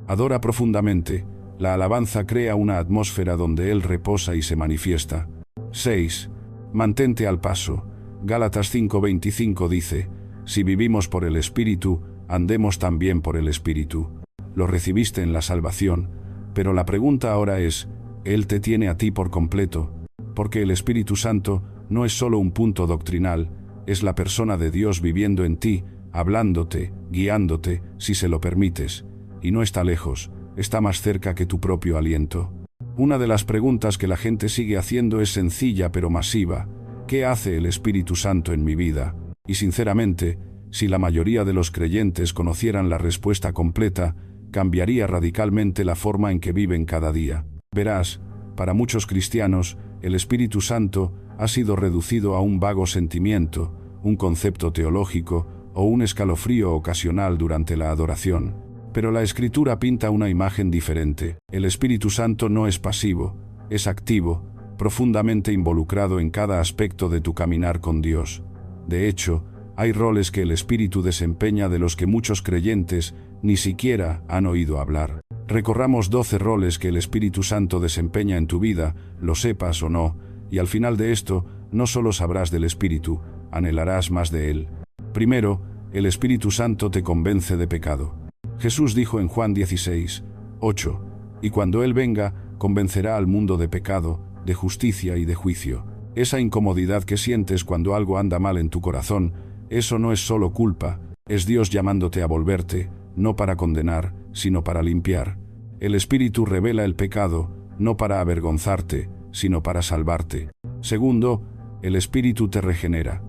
Speaker 1: Adora profundamente. La alabanza crea una atmósfera donde Él reposa y se manifiesta. 6. Mantente al paso. Gálatas 5:25 dice, si vivimos por el Espíritu, andemos también por el Espíritu. Lo recibiste en la salvación, pero la pregunta ahora es, Él te tiene a ti por completo, porque el Espíritu Santo no es solo un punto doctrinal, es la persona de Dios viviendo en ti, hablándote, guiándote, si se lo permites, y no está lejos, está más cerca que tu propio aliento. Una de las preguntas que la gente sigue haciendo es sencilla pero masiva: ¿qué hace el Espíritu Santo en mi vida? Y sinceramente, si la mayoría de los creyentes conocieran la respuesta completa, cambiaría radicalmente la forma en que viven cada día. Verás, para muchos cristianos, el Espíritu Santo ha sido reducido a un vago sentimiento, un concepto teológico o un escalofrío ocasional durante la adoración. Pero la Escritura pinta una imagen diferente. El Espíritu Santo no es pasivo, es activo, profundamente involucrado en cada aspecto de tu caminar con Dios. De hecho, hay roles que el Espíritu desempeña de los que muchos creyentes ni siquiera han oído hablar. Recorramos 12 roles que el Espíritu Santo desempeña en tu vida, lo sepas o no, y al final de esto, no solo sabrás del Espíritu, anhelarás más de Él. Primero, el Espíritu Santo te convence de pecado. Jesús dijo en Juan 16:8, y cuando Él venga, convencerá al mundo de pecado, de justicia y de juicio. Esa incomodidad que sientes cuando algo anda mal en tu corazón, eso no es solo culpa, es Dios llamándote a volverte, no para condenar, sino para limpiar. El Espíritu revela el pecado, no para avergonzarte, sino para salvarte. Segundo, el Espíritu te regenera.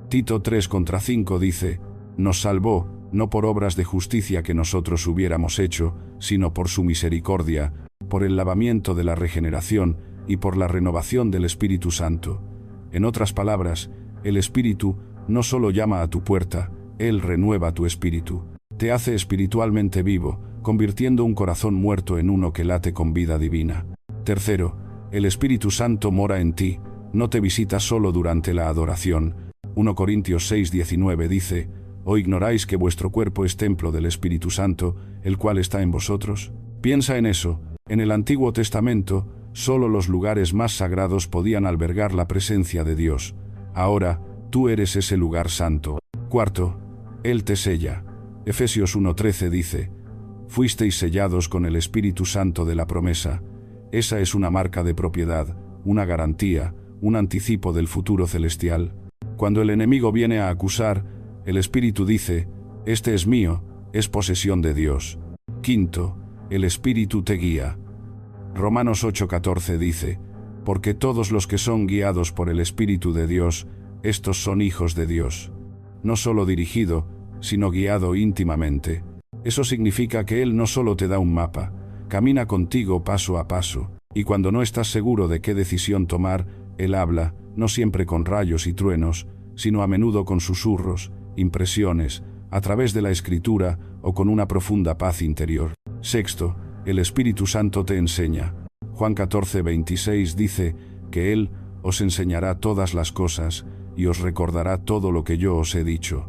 Speaker 1: Tito 3:5 dice, nos salvó, no por obras de justicia que nosotros hubiéramos hecho, sino por su misericordia, por el lavamiento de la regeneración y por la renovación del Espíritu Santo. En otras palabras, el Espíritu no solo llama a tu puerta, Él renueva tu espíritu. Te hace espiritualmente vivo, convirtiendo un corazón muerto en uno que late con vida divina. Tercero, el Espíritu Santo mora en ti, no te visita solo durante la adoración. 1 Corintios 6:19 dice, ¿o ignoráis que vuestro cuerpo es templo del Espíritu Santo, el cual está en vosotros? Piensa en eso. En el Antiguo Testamento, solo los lugares más sagrados podían albergar la presencia de Dios. Ahora, tú eres ese lugar santo. Cuarto, Él te sella. Efesios 1:13 dice, fuisteis sellados con el Espíritu Santo de la promesa. Esa es una marca de propiedad, una garantía, un anticipo del futuro celestial. Cuando el enemigo viene a acusar, el Espíritu dice, este es mío, es posesión de Dios. Quinto, el Espíritu te guía. Romanos 8:14 dice, porque todos los que son guiados por el Espíritu de Dios, estos son hijos de Dios. No solo dirigido, sino guiado íntimamente. Eso significa que Él no solo te da un mapa, camina contigo paso a paso, y cuando no estás seguro de qué decisión tomar, Él habla, no siempre con rayos y truenos, sino a menudo con susurros, impresiones, a través de la Escritura o con una profunda paz interior. Sexto, el Espíritu Santo te enseña. Juan 14:26 dice que Él os enseñará todas las cosas y os recordará todo lo que yo os he dicho.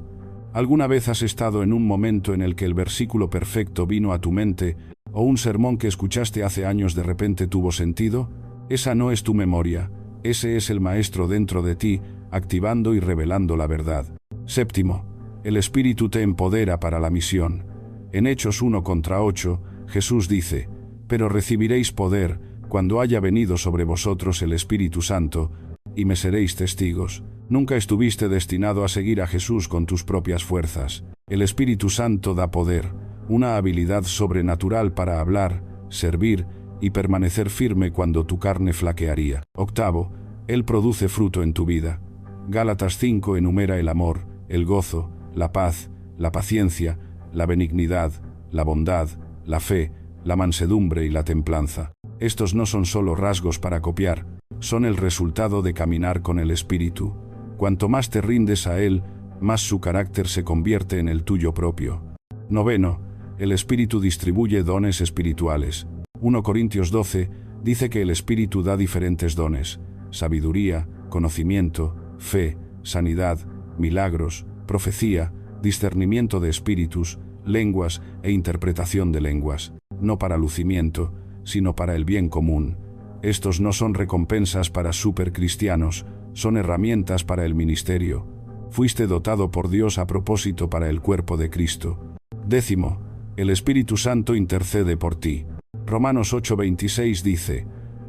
Speaker 1: ¿Alguna vez has estado en un momento en el que el versículo perfecto vino a tu mente, o un sermón que escuchaste hace años de repente tuvo sentido? Esa no es tu memoria, ese es el Maestro dentro de ti, activando y revelando la verdad. Séptimo, el Espíritu te empodera para la misión. En Hechos 1:8, Jesús dice, pero recibiréis poder, cuando haya venido sobre vosotros el Espíritu Santo, y me seréis testigos. Nunca estuviste destinado a seguir a Jesús con tus propias fuerzas. El Espíritu Santo da poder, una habilidad sobrenatural para hablar, servir y permanecer firme cuando tu carne flaquearía. Octavo, Él produce fruto en tu vida. Gálatas 5 enumera el amor, el gozo, la paz, la paciencia, la benignidad, la bondad, la fe, la mansedumbre y la templanza. Estos no son solo rasgos para copiar, son el resultado de caminar con el Espíritu. Cuanto más te rindes a Él, más su carácter se convierte en el tuyo propio. Noveno, el Espíritu distribuye dones espirituales. 1 Corintios 12 dice que el Espíritu da diferentes dones: sabiduría, conocimiento, fe, sanidad, milagros, profecía, discernimiento de espíritus, lenguas e interpretación de lenguas, no para lucimiento, sino para el bien común. Estos no son recompensas para supercristianos, son herramientas para el ministerio. Fuiste dotado por Dios a propósito para el cuerpo de Cristo. Décimo, el Espíritu Santo intercede por ti. Romanos 8:26 dice,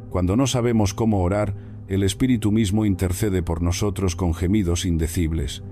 Speaker 1: cuando no sabemos cómo orar, el Espíritu mismo intercede por nosotros con gemidos indecibles.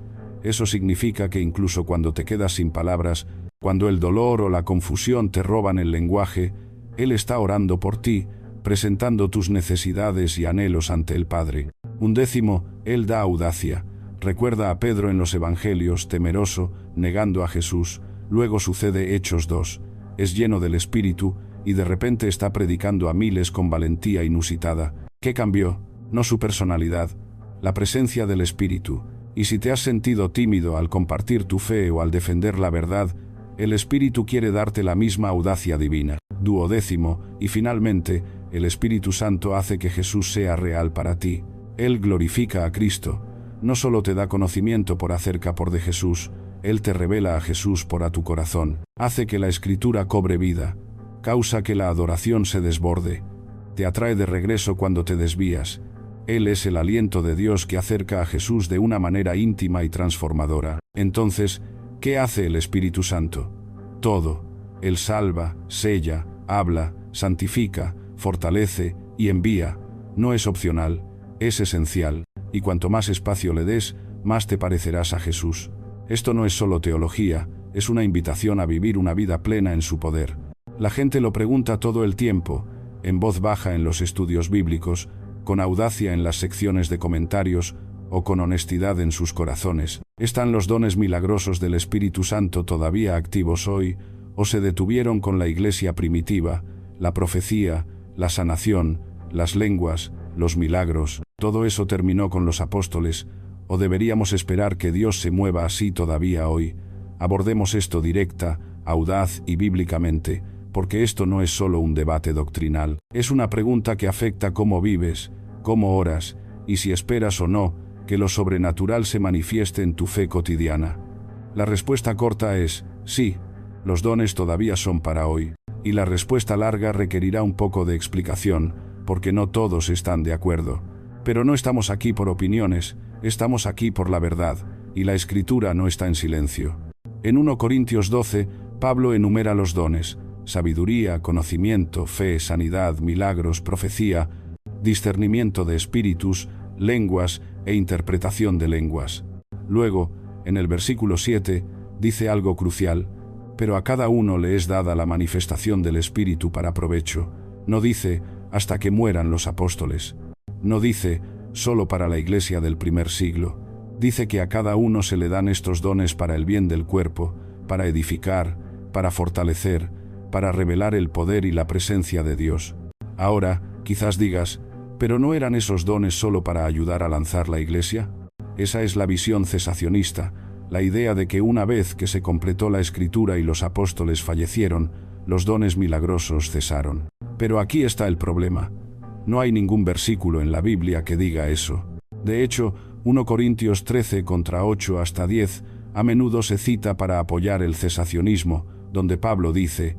Speaker 1: Eso significa que incluso cuando te quedas sin palabras, cuando el dolor o la confusión te roban el lenguaje, Él está orando por ti, presentando tus necesidades y anhelos ante el Padre. Undécimo, Él da audacia. Recuerda a Pedro en los Evangelios, temeroso, negando a Jesús. Luego sucede Hechos 2. Es lleno del Espíritu, y de repente está predicando a miles con valentía inusitada. ¿Qué cambió? No su personalidad, la presencia del Espíritu. Y si te has sentido tímido al compartir tu fe o al defender la verdad, el Espíritu quiere darte la misma audacia divina. 12. Y finalmente, el Espíritu Santo hace que Jesús sea real para ti. Él glorifica a Cristo. No solo te da conocimiento por de Jesús, Él te revela a Jesús por a tu corazón. Hace que la Escritura cobre vida. Causa que la adoración se desborde. Te atrae de regreso cuando te desvías. Él es el aliento de Dios que acerca a Jesús de una manera íntima y transformadora. Entonces, ¿qué hace el Espíritu Santo? Todo. Él salva, sella, habla, santifica, fortalece y envía. No es opcional, es esencial, y cuanto más espacio le des, más te parecerás a Jesús. Esto no es solo teología, es una invitación a vivir una vida plena en su poder. La gente lo pregunta todo el tiempo, en voz baja en los estudios bíblicos, con audacia en las secciones de comentarios o con honestidad en sus corazones. ¿Están los dones milagrosos del Espíritu Santo todavía activos hoy o se detuvieron con la iglesia primitiva, la profecía, la sanación, las lenguas, los milagros? ¿Todo eso terminó con los apóstoles o deberíamos esperar que Dios se mueva así todavía hoy? Abordemos esto directa, audaz y bíblicamente, porque esto no es solo un debate doctrinal, es una pregunta que afecta cómo vives, cómo oras, y si esperas o no que lo sobrenatural se manifieste en tu fe cotidiana. La respuesta corta es, sí, los dones todavía son para hoy, y la respuesta larga requerirá un poco de explicación, porque no todos están de acuerdo. Pero no estamos aquí por opiniones, estamos aquí por la verdad, y la Escritura no está en silencio. En 1 Corintios 12, Pablo enumera los dones: sabiduría, conocimiento, fe, sanidad, milagros, profecía, discernimiento de espíritus, lenguas e interpretación de lenguas. Luego, en el versículo 7, dice algo crucial: pero a cada uno le es dada la manifestación del Espíritu para provecho. No dice, hasta que mueran los apóstoles. No dice, solo para la iglesia del primer siglo. Dice que a cada uno se le dan estos dones para el bien del cuerpo, para edificar, para fortalecer, para revelar el poder y la presencia de Dios. Ahora, quizás digas, ¿pero no eran esos dones solo para ayudar a lanzar la iglesia? Esa es la visión cesacionista, la idea de que una vez que se completó la Escritura y los apóstoles fallecieron, los dones milagrosos cesaron. Pero aquí está el problema. No hay ningún versículo en la Biblia que diga eso. De hecho, 1 Corintios 13 contra 8 hasta 10 a menudo se cita para apoyar el cesacionismo, donde Pablo dice,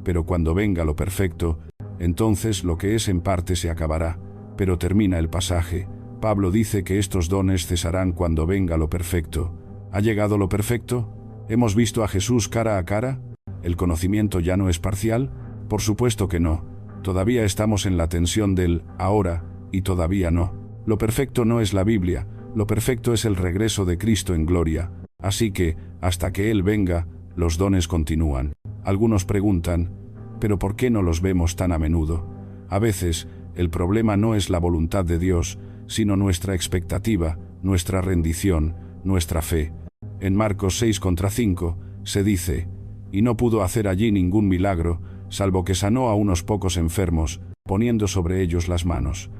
Speaker 1: pero cuando venga lo perfecto, entonces lo que es en parte se acabará. Pero termina el pasaje. Pablo dice que estos dones cesarán cuando venga lo perfecto. ¿Ha llegado lo perfecto? ¿Hemos visto a Jesús cara a cara? ¿El conocimiento ya no es parcial? Por supuesto que no. Todavía estamos en la tensión del ahora y todavía no. Lo perfecto no es la Biblia, lo perfecto es el regreso de Cristo en gloria. Así que, hasta que Él venga, los dones continúan. Algunos preguntan, ¿pero por qué no los vemos tan a menudo? A veces, el problema no es la voluntad de Dios, sino nuestra expectativa, nuestra rendición, nuestra fe. En Marcos 6 contra 5, se dice, y no pudo hacer allí ningún milagro, salvo que sanó a unos pocos enfermos, poniendo sobre ellos las manos.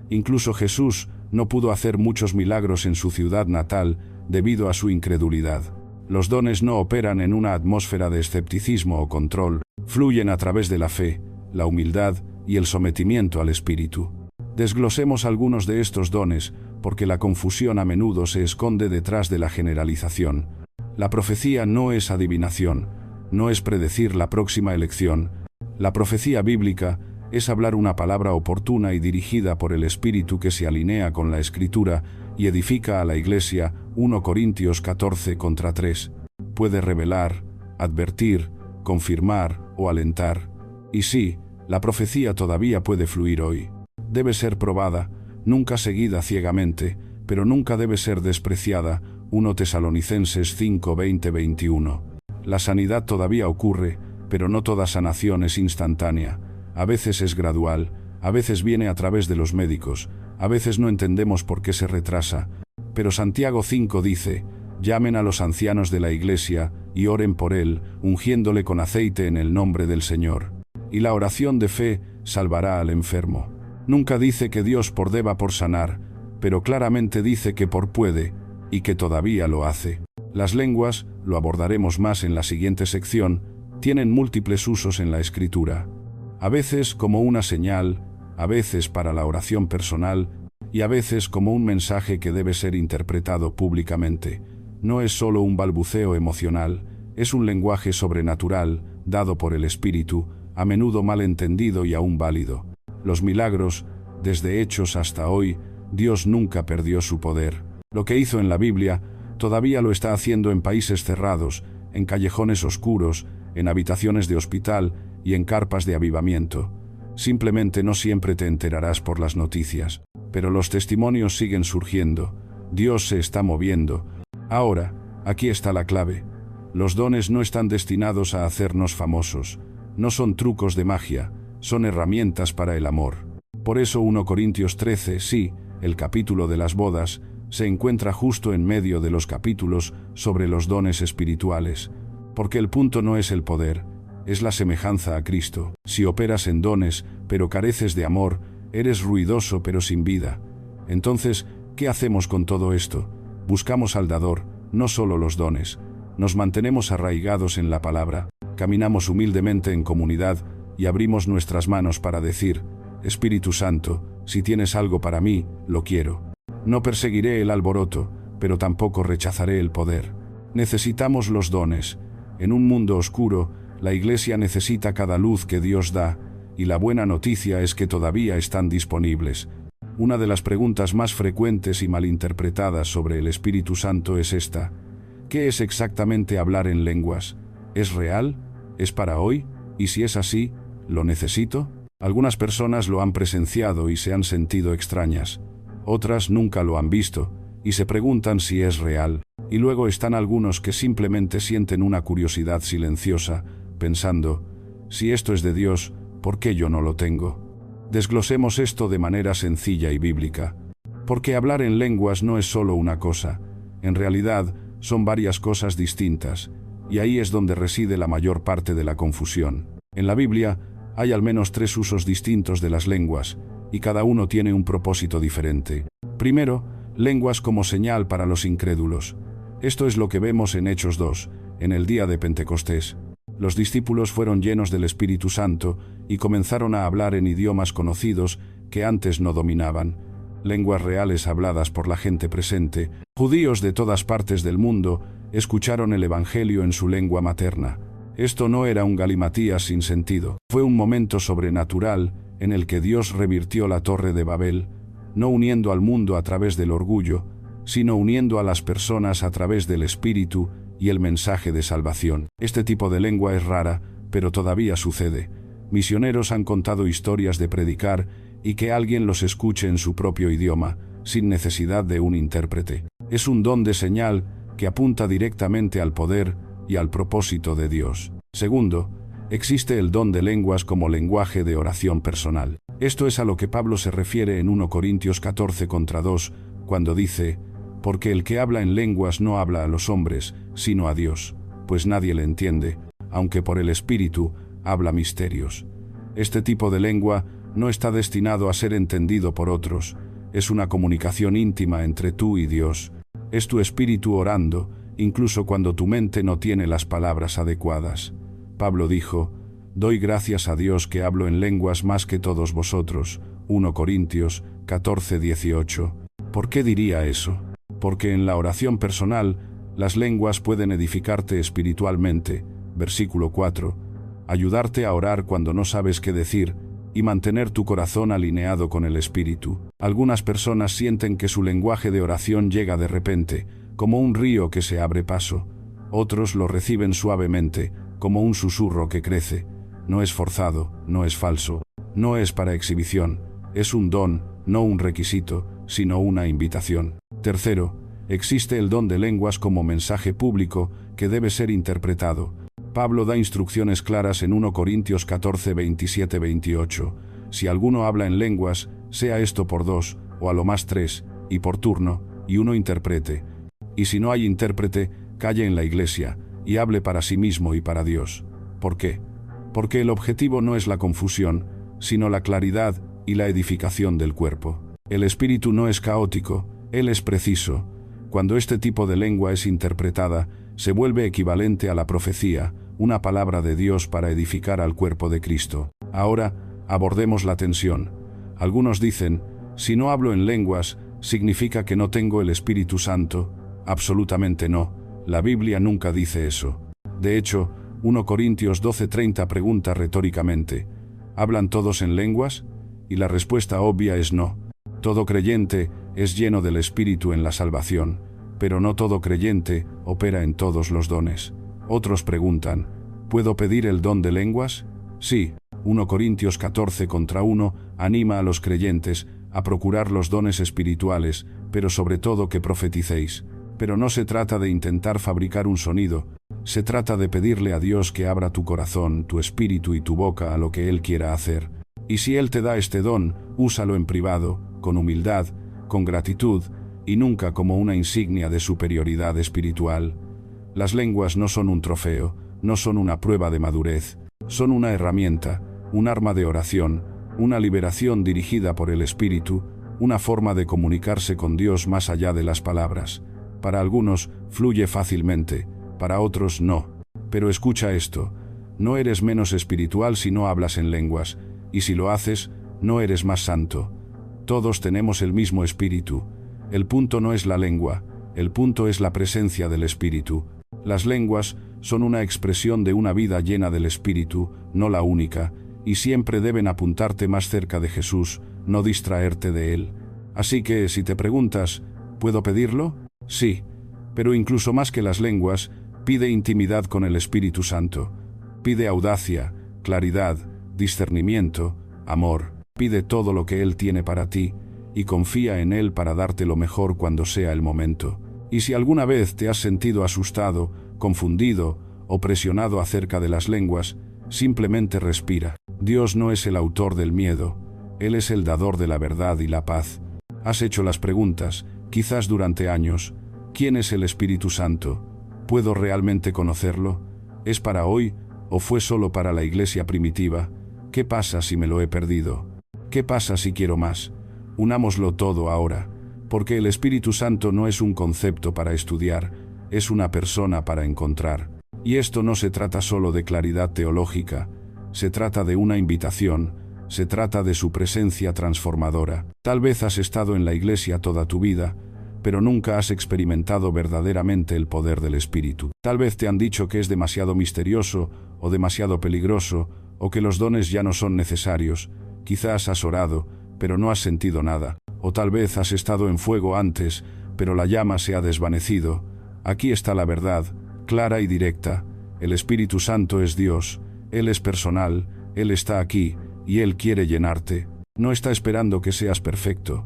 Speaker 1: Incluso Jesús no pudo hacer muchos milagros en su ciudad natal debido a su incredulidad. Los dones no operan en una atmósfera de escepticismo o control, fluyen a través de la fe, la humildad y el sometimiento al Espíritu. Desglosemos algunos de estos dones, porque la confusión a menudo se esconde detrás de la generalización. La profecía no es adivinación, no es predecir la próxima elección. La profecía bíblica es hablar una palabra oportuna y dirigida por el Espíritu que se alinea con la Escritura y edifica a la Iglesia. 1 Corintios 14 contra 3. Puede revelar, advertir, confirmar o alentar. Y sí, la profecía todavía puede fluir hoy. Debe ser probada, nunca seguida ciegamente, pero nunca debe ser despreciada. 1 Tesalonicenses 5, 20-21. La sanidad todavía ocurre, pero no toda sanación es instantánea. A veces es gradual, a veces viene a través de los médicos, a veces no entendemos por qué se retrasa. Pero Santiago 5 dice, llamen a los ancianos de la iglesia y oren por él, ungiéndole con aceite en el nombre del Señor. Y la oración de fe salvará al enfermo. Nunca dice que Dios por deba por sanar, pero claramente dice que por puede, y que todavía lo hace. Las lenguas, lo abordaremos más en la siguiente sección, tienen múltiples usos en la Escritura. A veces como una señal, a veces para la oración personal, y a veces como un mensaje que debe ser interpretado públicamente. No es solo un balbuceo emocional, es un lenguaje sobrenatural, dado por el Espíritu, a menudo mal entendido y aún válido. Los milagros, desde Hechos hasta hoy, Dios nunca perdió su poder. Lo que hizo en la Biblia, todavía lo está haciendo en países cerrados, en callejones oscuros, en habitaciones de hospital y en carpas de avivamiento. Simplemente no siempre te enterarás por las noticias, pero los testimonios siguen surgiendo. Dios se está moviendo. Ahora, aquí está la clave. Los dones no están destinados a hacernos famosos. No son trucos de magia, son herramientas para el amor. Por eso 1 Corintios 13, sí, el capítulo de las bodas, se encuentra justo en medio de los capítulos sobre los dones espirituales. Porque el punto no es el poder, es la semejanza a Cristo. Si operas en dones, pero careces de amor, eres ruidoso pero sin vida. Entonces, ¿qué hacemos con todo esto? Buscamos al dador, no solo los dones. Nos mantenemos arraigados en la palabra, caminamos humildemente en comunidad y abrimos nuestras manos para decir: Espíritu Santo, si tienes algo para mí, lo quiero. No perseguiré el alboroto, pero tampoco rechazaré el poder. Necesitamos los dones. En un mundo oscuro, la Iglesia necesita cada luz que Dios da, y la buena noticia es que todavía están disponibles. Una de las preguntas más frecuentes y malinterpretadas sobre el Espíritu Santo es esta: ¿qué es exactamente hablar en lenguas? ¿Es real? ¿Es para hoy? Y si es así, ¿lo necesito? Algunas personas lo han presenciado y se han sentido extrañas. Otras nunca lo han visto, y se preguntan si es real. Y luego están algunos que simplemente sienten una curiosidad silenciosa, pensando: si esto es de Dios, ¿por qué yo no lo tengo? Desglosemos esto de manera sencilla y bíblica. Porque hablar en lenguas no es solo una cosa. En realidad, son varias cosas distintas, y ahí es donde reside la mayor parte de la confusión. En la Biblia, hay al menos 3 usos distintos de las lenguas, y cada uno tiene un propósito diferente. Primero, lenguas como señal para los incrédulos. Esto es lo que vemos en Hechos 2, en el día de Pentecostés. Los discípulos fueron llenos del Espíritu Santo y comenzaron a hablar en idiomas conocidos que antes no dominaban, lenguas reales habladas por la gente presente. Judíos de todas partes del mundo escucharon el Evangelio en su lengua materna. Esto no era un galimatías sin sentido. Fue un momento sobrenatural en el que Dios revirtió la torre de Babel, no uniendo al mundo a través del orgullo, sino uniendo a las personas a través del Espíritu y el mensaje de salvación. Este tipo de lengua es rara, pero todavía sucede. Misioneros han contado historias de predicar y que alguien los escuche en su propio idioma, sin necesidad de un intérprete. Es un don de señal que apunta directamente al poder y al propósito de Dios. Segundo, existe el don de lenguas como lenguaje de oración personal. Esto es a lo que Pablo se refiere en 1 Corintios 14:2, cuando dice: porque el que habla en lenguas no habla a los hombres, sino a Dios, pues nadie le entiende, aunque por el Espíritu habla misterios. Este tipo de lengua no está destinado a ser entendido por otros, es una comunicación íntima entre tú y Dios. Es tu espíritu orando, incluso cuando tu mente no tiene las palabras adecuadas. Pablo dijo: doy gracias a Dios que hablo en lenguas más que todos vosotros. 1 Corintios 14:18. ¿Por qué diría eso? Porque en la oración personal, las lenguas pueden edificarte espiritualmente, versículo 4, ayudarte a orar cuando no sabes qué decir, y mantener tu corazón alineado con el Espíritu. Algunas personas sienten que su lenguaje de oración llega de repente, como un río que se abre paso. Otros lo reciben suavemente, como un susurro que crece. No es forzado, no es falso, no es para exhibición, es un don, no un requisito, sino una invitación. Tercero, existe el don de lenguas como mensaje público que debe ser interpretado. Pablo da instrucciones claras en 1 Corintios 14:27-28. Si alguno habla en lenguas, sea esto por 2, o a lo más 3, y por turno, y uno interprete. Y si no hay intérprete, calle en la iglesia, y hable para sí mismo y para Dios. ¿Por qué? Porque el objetivo no es la confusión, sino la claridad y la edificación del cuerpo. El espíritu no es caótico, él es preciso. Cuando este tipo de lengua es interpretada, se vuelve equivalente a la profecía, una palabra de Dios para edificar al cuerpo de Cristo. Ahora, abordemos la tensión. Algunos dicen, si no hablo en lenguas, ¿significa que no tengo el Espíritu Santo? Absolutamente no. La Biblia nunca dice eso. De hecho, 1 Corintios 12:30 pregunta retóricamente, ¿hablan todos en lenguas? Y la respuesta obvia es no. Todo creyente es lleno del Espíritu en la salvación, pero no todo creyente opera en todos los dones. Otros preguntan, ¿puedo pedir el don de lenguas? Sí, 1 Corintios 14:1 anima a los creyentes a procurar los dones espirituales, pero sobre todo que profeticéis. Pero no se trata de intentar fabricar un sonido, se trata de pedirle a Dios que abra tu corazón, tu espíritu y tu boca a lo que Él quiera hacer. Y si Él te da este don, úsalo en privado, con humildad, con gratitud, y nunca como una insignia de superioridad espiritual. Las lenguas no son un trofeo, no son una prueba de madurez, son una herramienta, un arma de oración, una liberación dirigida por el Espíritu, una forma de comunicarse con Dios más allá de las palabras. Para algunos, fluye fácilmente, para otros no. Pero escucha esto, no eres menos espiritual si no hablas en lenguas, y si lo haces, no eres más santo. Todos tenemos el mismo espíritu. El punto no es la lengua, el punto es la presencia del Espíritu. Las lenguas son una expresión de una vida llena del Espíritu, no la única, y siempre deben apuntarte más cerca de Jesús, no distraerte de Él. Así que, si te preguntas, ¿puedo pedirlo? Sí, pero incluso más que las lenguas, pide intimidad con el Espíritu Santo. Pide audacia, claridad, discernimiento, amor. Pide todo lo que Él tiene para ti, y confía en Él para darte lo mejor cuando sea el momento. Y si alguna vez te has sentido asustado, confundido o presionado acerca de las lenguas, simplemente respira. Dios no es el autor del miedo, Él es el dador de la verdad y la paz. Has hecho las preguntas, quizás durante años. ¿Quién es el Espíritu Santo? ¿Puedo realmente conocerlo? ¿Es para hoy o fue solo para la iglesia primitiva? ¿Qué pasa si me lo he perdido? ¿Qué pasa si quiero más? Unámoslo todo ahora, porque el Espíritu Santo no es un concepto para estudiar, es una persona para encontrar. Y esto no se trata solo de claridad teológica, se trata de una invitación, se trata de su presencia transformadora. Tal vez has estado en la iglesia toda tu vida, pero nunca has experimentado verdaderamente el poder del Espíritu. Tal vez te han dicho que es demasiado misterioso o demasiado peligroso, o que los dones ya no son necesarios. Quizás has orado, pero no has sentido nada. O tal vez has estado en fuego antes, pero la llama se ha desvanecido. Aquí está la verdad, clara y directa. El Espíritu Santo es Dios, Él es personal, Él está aquí, y Él quiere llenarte. No está esperando que seas perfecto.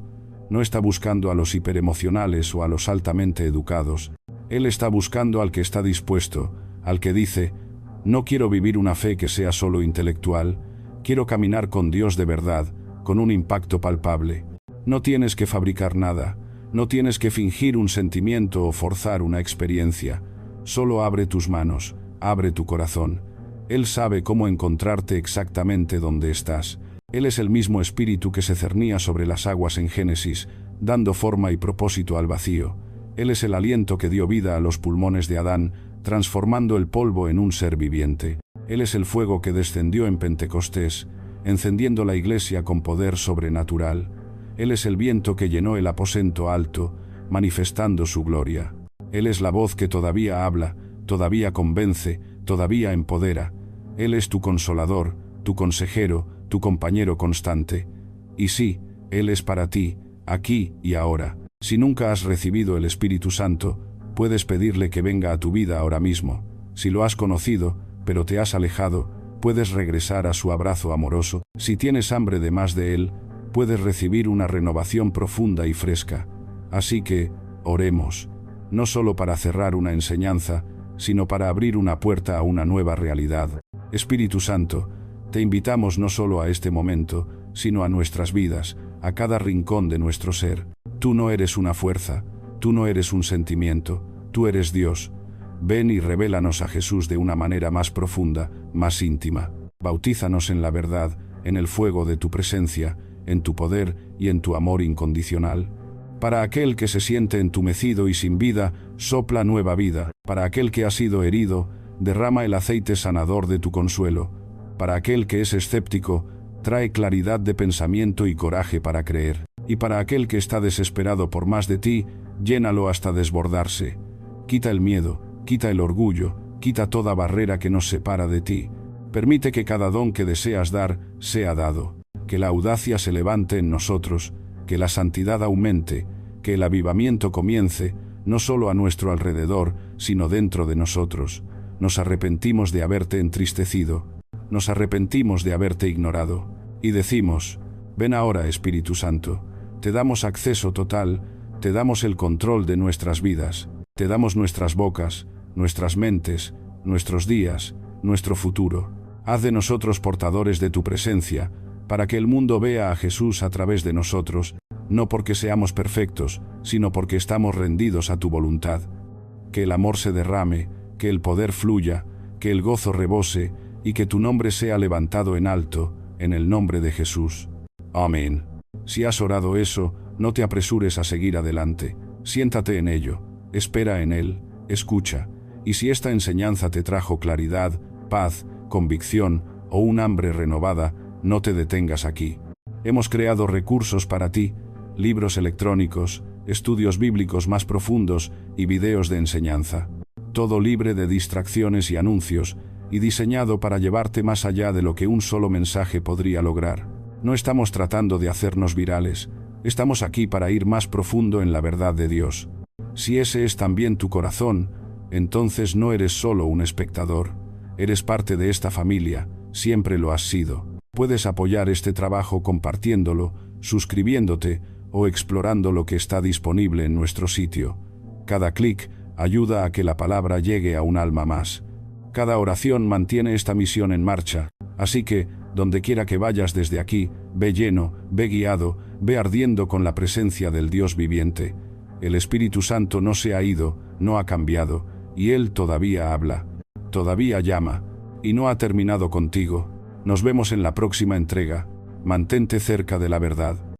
Speaker 1: No está buscando a los hiperemocionales o a los altamente educados. Él está buscando al que está dispuesto, al que dice, no quiero vivir una fe que sea solo intelectual, quiero caminar con Dios de verdad, con un impacto palpable. No tienes que fabricar nada, no tienes que fingir un sentimiento o forzar una experiencia. Solo abre tus manos, abre tu corazón. Él sabe cómo encontrarte exactamente donde estás. Él es el mismo Espíritu que se cernía sobre las aguas en Génesis, dando forma y propósito al vacío. Él es el aliento que dio vida a los pulmones de Adán, transformando el polvo en un ser viviente. Él es el fuego que descendió en Pentecostés, encendiendo la iglesia con poder sobrenatural. Él es el viento que llenó el aposento alto, manifestando su gloria. Él es la voz que todavía habla, todavía convence, todavía empodera. Él es tu consolador, tu consejero, tu compañero constante. Y sí, Él es para ti, aquí y ahora. Si nunca has recibido el Espíritu Santo, puedes pedirle que venga a tu vida ahora mismo. Si lo has conocido, pero te has alejado, puedes regresar a su abrazo amoroso. Si tienes hambre de más de Él, puedes recibir una renovación profunda y fresca. Así que, oremos, no solo para cerrar una enseñanza, sino para abrir una puerta a una nueva realidad. Espíritu Santo, te invitamos no solo a este momento, sino a nuestras vidas, a cada rincón de nuestro ser. Tú no eres una fuerza, tú no eres un sentimiento, tú eres Dios. Ven y revélanos a Jesús de una manera más profunda, más íntima. Bautízanos en la verdad, en el fuego de tu presencia, en tu poder y en tu amor incondicional. Para aquel que se siente entumecido y sin vida, sopla nueva vida. Para aquel que ha sido herido, derrama el aceite sanador de tu consuelo. Para aquel que es escéptico, trae claridad de pensamiento y coraje para creer. Y para aquel que está desesperado por más de ti, llénalo hasta desbordarse. Quita el miedo, quita el orgullo, quita toda barrera que nos separa de ti. Permite que cada don que deseas dar, sea dado. Que la audacia se levante en nosotros, que la santidad aumente, que el avivamiento comience, no solo a nuestro alrededor, sino dentro de nosotros. Nos arrepentimos de haberte entristecido, nos arrepentimos de haberte ignorado, y decimos: ven ahora, Espíritu Santo, te damos acceso total, te damos el control de nuestras vidas, te damos nuestras bocas, nuestras mentes, nuestros días, nuestro futuro. Haz de nosotros portadores de tu presencia, para que el mundo vea a Jesús a través de nosotros, no porque seamos perfectos, sino porque estamos rendidos a tu voluntad. Que el amor se derrame, que el poder fluya, que el gozo rebose, y que tu nombre sea levantado en alto, en el nombre de Jesús. Amén. Si has orado eso, no te apresures a seguir adelante. Siéntate en ello, espera en él, escucha. Y si esta enseñanza te trajo claridad, paz, convicción o un hambre renovada, no te detengas aquí. Hemos creado recursos para ti, libros electrónicos, estudios bíblicos más profundos y videos de enseñanza. Todo libre de distracciones y anuncios, y diseñado para llevarte más allá de lo que un solo mensaje podría lograr. No estamos tratando de hacernos virales, estamos aquí para ir más profundo en la verdad de Dios. Si ese es también tu corazón, entonces no eres solo un espectador, eres parte de esta familia, siempre lo has sido. Puedes apoyar este trabajo compartiéndolo, suscribiéndote o explorando lo que está disponible en nuestro sitio. Cada clic ayuda a que la palabra llegue a un alma más. Cada oración mantiene esta misión en marcha, así que, donde quiera que vayas desde aquí, ve lleno, ve guiado, ve ardiendo con la presencia del Dios viviente. El Espíritu Santo no se ha ido, no ha cambiado, y Él todavía habla, todavía llama, y no ha terminado contigo. Nos vemos en la próxima entrega. Mantente cerca de la verdad.